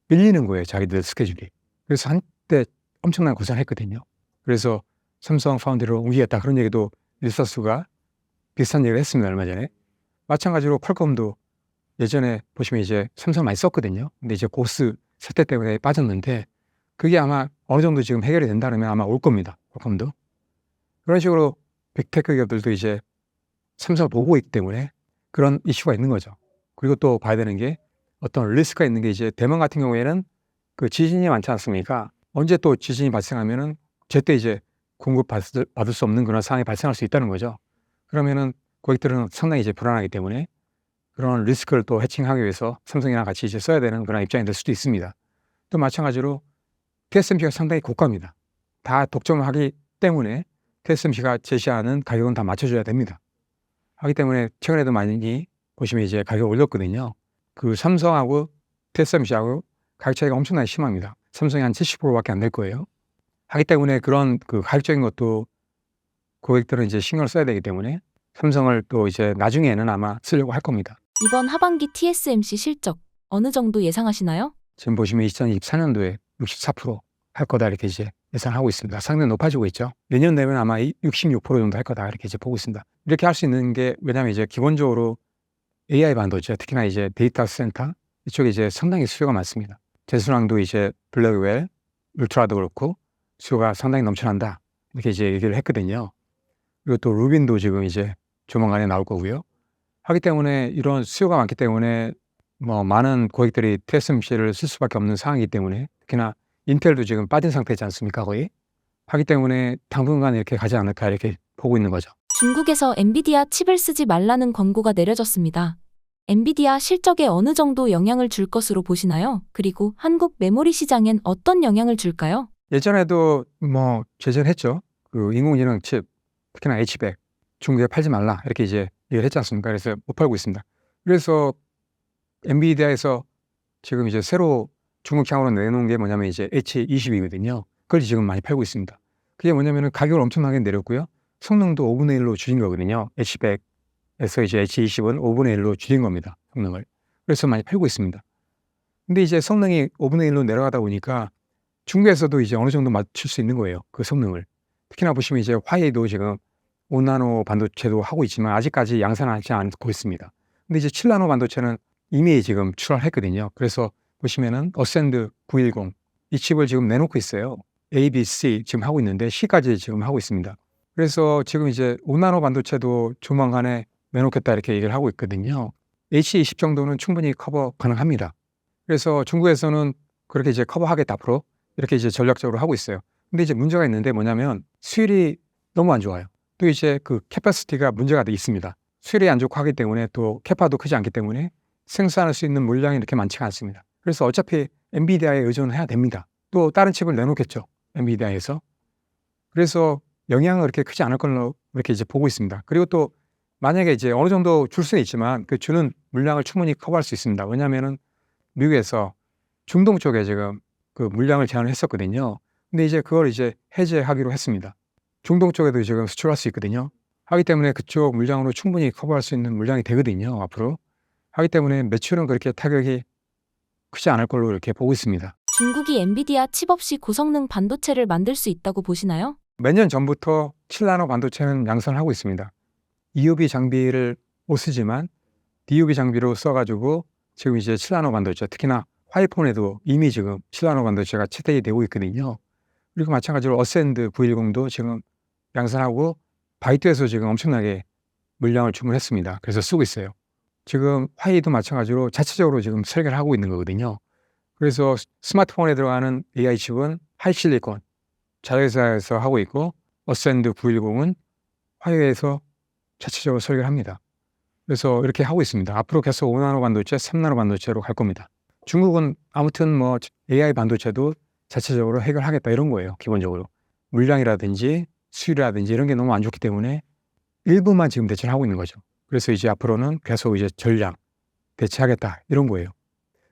밀리는 거예요. 자기들 스케줄이. 그래서 한때 엄청난 고생을 했거든요. 그래서 삼성 파운드리로 옮기겠다 그런 얘기도 리서스가 비슷한 얘기를 했습니다. 얼마 전에. 마찬가지로 퀄컴도 예전에 보시면 이제 삼성 많이 썼거든요. 근데 이제 고스 세대 때문에 빠졌는데 그게 아마 어느 정도 지금 해결이 된다면 아마 올 겁니다. 퀄컴도. 그런 식으로 빅테크 기업들도 이제 삼성을 보고 있기 때문에 그런 이슈가 있는 거죠. 그리고 또 봐야 되는 게 어떤 리스크가 있는 게 이제 대만 같은 경우에는 그 지진이 많지 않습니까? 언제 또 지진이 발생하면은 제때 이제 받을 수 없는 그런 상황이 발생할 수 있다는 거죠. 그러면은 고객들은 상당히 이제 불안하기 때문에 그런 리스크를 또 해칭하기 위해서 삼성이랑 같이 이제 써야 되는 그런 입장이 될 수도 있습니다. 또 마찬가지로 TSMC가 상당히 고가입니다. 다 독점을 하기 때문에 TSMC가 제시하는 가격은 다 맞춰줘야 됩니다. 하기 때문에 최근에도 많이 보시면 이제 가격을 올렸거든요. 그 삼성하고 TSMC하고 가격 차이가 엄청나게 심합니다. 삼성이 한 70%밖에 안 될 거예요. 하기 때문에 그런 그 가격적인 것도 고객들은 이제 신경을 써야 되기 때문에 삼성을 또 이제 나중에는 아마 쓰려고 할 겁니다. 이번 하반기 TSMC 실적 어느 정도 예상하시나요? 지금 보시면 2024년도에 64%할 거다 이렇게 이제 예상하고 있습니다. 상당히 높아지고 있죠. 내년 되면 아마 66% 정도 할 거다 이렇게 이제 보고 있습니다. 이렇게 할 수 있는 게 왜냐하면 이제 기본적으로 AI 반도체 특히나 이제 데이터 센터 이쪽에 이제 상당히 수요가 많습니다. 제스랑도 이제 블랙웰, 울트라도 그렇고 수요가 상당히 넘쳐난다 이렇게 이제 얘기를 했거든요. 그리고 또 루빈도 지금 이제 조만간에 나올 거고요. 하기 때문에 이런 수요가 많기 때문에 뭐 많은 고객들이 TSMC를 쓸 수밖에 없는 상황이기 때문에 특히나 인텔도 지금 빠진 상태지 않습니까 거의? 하기 때문에 당분간 이렇게 가지 않을까 이렇게 보고 있는 거죠. 중국에서 엔비디아 칩을 쓰지 말라는 권고가 내려졌습니다. 엔비디아 실적에 어느 정도 영향을 줄 것으로 보시나요? 그리고 한국 메모리 시장엔 어떤 영향을 줄까요? 예전에도 뭐 제재했죠. 그 인공지능 칩 특히나 H100 중국에 팔지 말라 이렇게 이제 얘기를 했지 않습니까? 그래서 못 팔고 있습니다. 그래서 엔비디아에서 지금 이제 새로 중국향으로 내놓은 게 뭐냐면 이제 H20이거든요. 그걸 지금 많이 팔고 있습니다. 그게 뭐냐면은 가격을 엄청나게 내렸고요. 성능도 5분의 1로 줄인 거거든요. H100에서 이제 H20은 5분의 1로 줄인 겁니다. 성능을. 그래서 많이 팔고 있습니다. 근데 이제 성능이 5분의 1로 내려가다 보니까 중국에서도 이제 어느 정도 맞출 수 있는 거예요. 그 성능을. 특히나 보시면 이제 화웨이도 지금 5나노 반도체도 하고 있지만 아직까지 양산하지 않고 있습니다. 근데 이제 7나노 반도체는 이미 지금 출하했거든요. 그래서 보시면은 어센드 910 이 칩을 지금 내놓고 있어요. A, B, C 지금 하고 있는데 C까지 지금 하고 있습니다. 그래서 지금 이제 5나노 반도체도 조만간에 내놓겠다 이렇게 얘기를 하고 있거든요. H20 정도는 충분히 커버 가능합니다. 그래서 중국에서는 그렇게 이제 커버하겠다 앞으로 이렇게 이제 전략적으로 하고 있어요. 근데 이제 문제가 있는데 뭐냐면 수율이 너무 안 좋아요. 또 이제 그 캐퍼시티가 문제가 있습니다. 수율이 안 좋고 하기 때문에 또 캐파도 크지 않기 때문에 생산할 수 있는 물량이 이렇게 많지가 않습니다. 그래서 어차피 엔비디아에 의존해야 됩니다. 또 다른 칩을 내놓겠죠. 엔비디아에서. 그래서 영향은 그렇게 크지 않을 걸로 이렇게 이제 보고 있습니다. 그리고 또 만약에 이제 어느 정도 줄 수는 있지만 그 주는 물량을 충분히 커버할 수 있습니다. 왜냐하면은 미국에서 중동 쪽에 지금 그 물량을 제한을 했었거든요. 근데 이제 그걸 이제 해제하기로 했습니다. 중동 쪽에도 지금 수출할 수 있거든요. 하기 때문에 그쪽 물량으로 충분히 커버할 수 있는 물량이 되거든요. 앞으로. 하기 때문에 매출은 그렇게 타격이 크지 않을 걸로 이렇게 보고 있습니다. 중국이 엔비디아 칩 없이 고성능 반도체를 만들 수 있다고 보시나요? 몇 년 전부터 7나노 반도체는 양산을 하고 있습니다. EUV 장비를 못 쓰지만 DUV 장비로 써가지고 지금 이제 7나노 반도체, 특히나 화이폰에도 이미 지금 7나노 반도체가 채택이 되고 있거든요. 그리고 마찬가지로 어센드 910도 지금 양산하고 바이트에서 지금 엄청나게 물량을 주문했습니다. 그래서 쓰고 있어요. 지금 화이도 마찬가지로 자체적으로 지금 설계를 하고 있는 거거든요. 그래서 스마트폰에 들어가는 AI 칩은 하이실리콘 자회사에서 하고 있고 어센드 910은 화이에서 자체적으로 설계를 합니다. 그래서 이렇게 하고 있습니다. 앞으로 계속 5나노 반도체, 3나노 반도체로 갈 겁니다. 중국은 아무튼 뭐 AI 반도체도 자체적으로 해결하겠다 이런 거예요. 기본적으로. 물량이라든지 수율이라든지 이런 게 너무 안 좋기 때문에 일부만 지금 대체를 하고 있는 거죠. 그래서 이제 앞으로는 계속 이제 전량 대체하겠다 이런 거예요.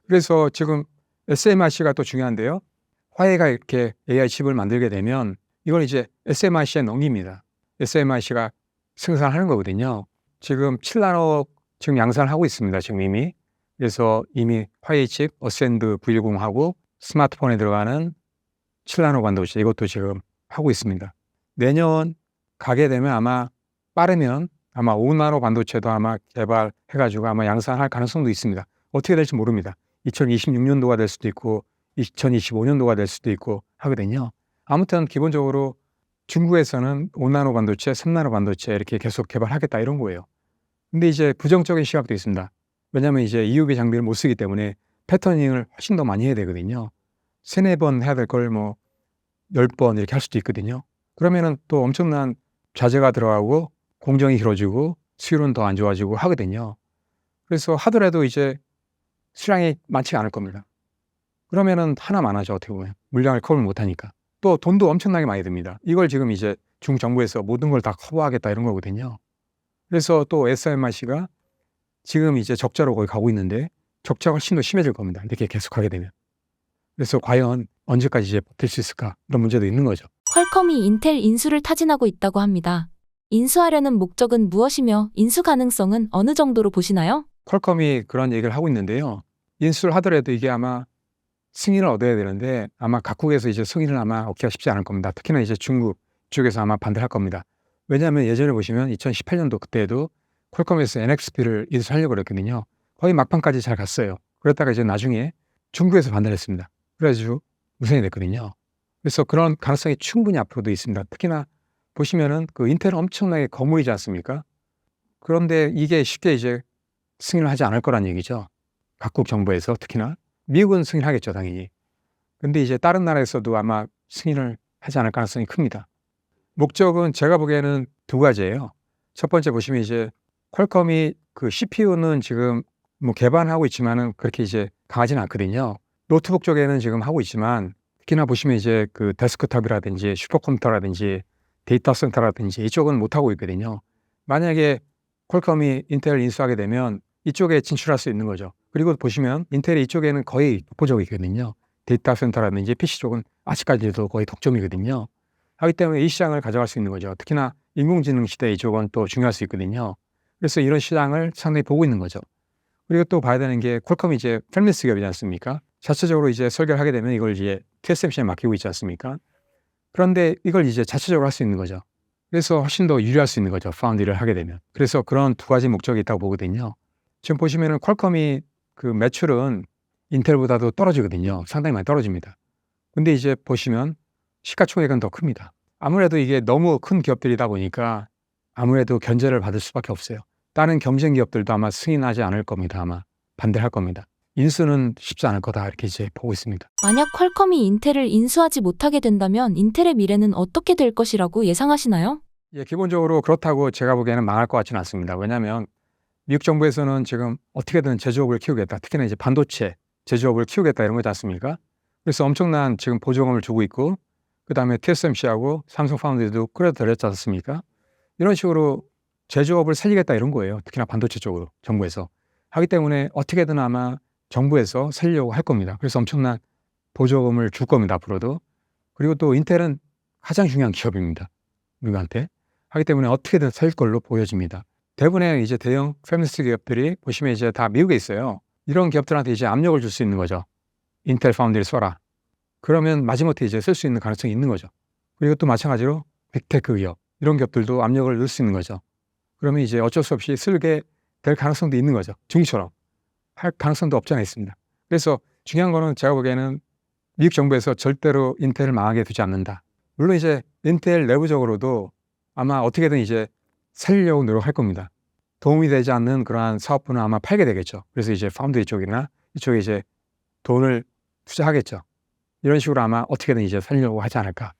그래서 지금 SMIC가 또 중요한데요. 화웨이가 이렇게 AI 칩을 만들게 되면 이걸 이제 SMIC에 넘깁니다. SMIC가 생산하는 거거든요. 지금 7나노 지금 양산을 하고 있습니다. 지금 이미. 그래서 이미 화웨이 칩 어센드 910하고 스마트폰에 들어가는 7나노 반도체 이것도 지금 하고 있습니다. 내년 가게 되면 아마 빠르면 아마 5나노 반도체도 아마 개발해가지고 아마 양산할 가능성도 있습니다. 어떻게 될지 모릅니다. 2026년도가 될 수도 있고 2025년도가 될 수도 있고 하거든요. 아무튼 기본적으로 중국에서는 5나노 반도체, 3나노 반도체 이렇게 계속 개발하겠다 이런 거예요. 근데 이제 부정적인 시각도 있습니다. 왜냐하면 이제 EUV 장비를 못 쓰기 때문에 패터닝을 훨씬 더 많이 해야 되거든요. 3-4번 해야 될 걸 뭐 10번 이렇게 할 수도 있거든요. 그러면은 또 엄청난 자재가 들어가고 공정이 길어지고 수율은 더 안 좋아지고 하거든요. 그래서 하더라도 이제 수량이 많지가 않을 겁니다. 그러면은 하나만 하죠. 어떻게 보면. 물량을 커버를 못하니까. 또 돈도 엄청나게 많이 듭니다. 이걸 지금 이제 중국 정부에서 모든 걸 다 커버하겠다 이런 거거든요. 그래서 또 SMIC가 지금 이제 적자로 거의 가고 있는데 적자가 훨씬 더 심해질 겁니다. 이렇게 계속하게 되면. 그래서 과연 언제까지 이제 버틸 수 있을까? 이런 문제도 있는 거죠. 퀄컴이 인텔 인수를 타진하고 있다고 합니다. 인수하려는 목적은 무엇이며 인수 가능성은 어느 정도로 보시나요? 퀄컴이 그런 얘기를 하고 있는데요. 인수를 하더라도 이게 아마 승인을 얻어야 되는데 아마 각국에서 이제 승인을 아마 얻기가 쉽지 않을 겁니다. 특히나 이제 중국 쪽에서 아마 반대를 할 겁니다. 왜냐하면 예전에 보시면 2018년도 그때도 퀄컴에서 NXP를 인수하려고 그랬거든요. 거의 막판까지 잘 갔어요. 그랬다가 이제 나중에 중국에서 반대를 했습니다. 그래가지고 무산이 됐거든요. 그래서 그런 가능성이 충분히 앞으로도 있습니다. 특히나 보시면은 그 인텔은 엄청나게 거물이지 않습니까? 그런데 이게 쉽게 이제 승인을 하지 않을 거란 얘기죠. 각국 정부에서 특히나. 미국은 승인하겠죠, 당연히. 근데 이제 다른 나라에서도 아마 승인을 하지 않을 가능성이 큽니다. 목적은 제가 보기에는 두 가지예요. 첫 번째 보시면 이제 퀄컴이 그 CPU는 지금 뭐 개발하고 있지만은 그렇게 이제 강하지는 않거든요. 노트북 쪽에는 지금 하고 있지만 특히나 보시면 이제 그 데스크톱이라든지 슈퍼컴퓨터라든지 데이터 센터라든지 이쪽은 못 하고 있거든요. 만약에 퀄컴이 인텔을 인수하게 되면 이쪽에 진출할 수 있는 거죠. 그리고 보시면 인텔이 이쪽에는 거의 독보적이거든요. 데이터 센터라든지 PC 쪽은 아직까지도 거의 독점이거든요. 하기 때문에 이 시장을 가져갈 수 있는 거죠. 특히나 인공지능 시대 이쪽은 또 중요할 수 있거든요. 그래서 이런 시장을 상당히 보고 있는 거죠. 그리고 또 봐야 되는 게 퀄컴이 이제 팹리스 기업이지 않습니까? 자체적으로 이제 설계를 하게 되면 이걸 이제 TSMC에 맡기고 있지 않습니까? 그런데 이걸 이제 자체적으로 할 수 있는 거죠. 그래서 훨씬 더 유리할 수 있는 거죠. 파운드리를 하게 되면. 그래서 그런 두 가지 목적이 있다고 보거든요. 지금 보시면은 퀄컴이 그 매출은 인텔보다도 떨어지거든요. 상당히 많이 떨어집니다. 근데 이제 보시면 시가총액은 더 큽니다. 아무래도 이게 너무 큰 기업들이다 보니까 아무래도 견제를 받을 수밖에 없어요. 다른 경쟁 기업들도 아마 승인하지 않을 겁니다. 아마 반대할 겁니다. 인수는 쉽지 않을 거다 이렇게 이제 보고 있습니다. 만약 퀄컴이 인텔을 인수하지 못하게 된다면 인텔의 미래는 어떻게 될 것이라고 예상하시나요? 예, 기본적으로 그렇다고 제가 보기에는 망할 것 같지는 않습니다. 왜냐하면 미국 정부에서는 지금 어떻게든 제조업을 키우겠다. 특히나 이제 반도체 제조업을 키우겠다 이런 거지 않습니까? 그래서 엄청난 지금 보조금을 주고 있고 그다음에 TSMC하고 삼성 파운드리도 끌어들였지 않습니까? 이런 식으로 제조업을 살리겠다 이런 거예요. 특히나 반도체 쪽으로 정부에서. 하기 때문에 어떻게든 아마 정부에서 살리려고 할 겁니다. 그래서 엄청난 보조금을 줄 겁니다. 앞으로도. 그리고 또 인텔은 가장 중요한 기업입니다. 미국한테. 하기 때문에 어떻게든 살 걸로 보여집니다. 대부분의 이제 대형 패미리스트 기업들이 보시면 이제 다 미국에 있어요. 이런 기업들한테 이제 압력을 줄 수 있는 거죠. 인텔 파운드리 써라. 그러면 마지못해 이제 쓸 수 있는 가능성이 있는 거죠. 그리고 또 마찬가지로 빅테크 기업 이런 기업들도 압력을 넣을 수 있는 거죠. 그러면 이제 어쩔 수 없이 쓸게 될 가능성도 있는 거죠. 중국처럼 할 가능성도 없지 않아 있습니다. 그래서 중요한 거는 제가 보기에는 미국 정부에서 절대로 인텔을 망하게 두지 않는다. 물론 이제 인텔 내부적으로도 아마 어떻게든 이제 살리려고 노력할 겁니다. 도움이 되지 않는 그러한 사업부는 아마 팔게 되겠죠. 그래서 이제 파운드리 쪽이나 이쪽에 이제 돈을 투자하겠죠. 이런 식으로 아마 어떻게든 이제 살리려고 하지 않을까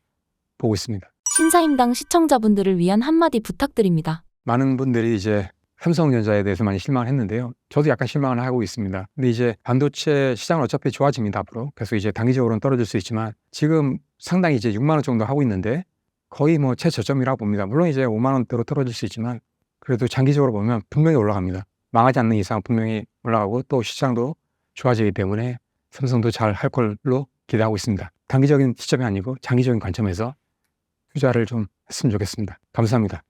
보고 있습니다. 신사임당 시청자분들을 위한 한마디 부탁드립니다. 많은 분들이 이제 삼성전자에 대해서 많이 실망을 했는데요. 저도 약간 실망을 하고 있습니다. 근데 이제 반도체 시장은 어차피 좋아집니다, 앞으로. 그래서 이제 단기적으로는 떨어질 수 있지만 지금 상당히 이제 6만 원 정도 하고 있는데 거의 뭐 최저점이라고 봅니다. 물론 이제 5만 원대로 떨어질 수 있지만 그래도 장기적으로 보면 분명히 올라갑니다. 망하지 않는 이상 분명히 올라가고 또 시장도 좋아지기 때문에 삼성도 잘 할 걸로 기대하고 있습니다. 단기적인 시점이 아니고 장기적인 관점에서 투자를 좀 했으면 좋겠습니다. 감사합니다.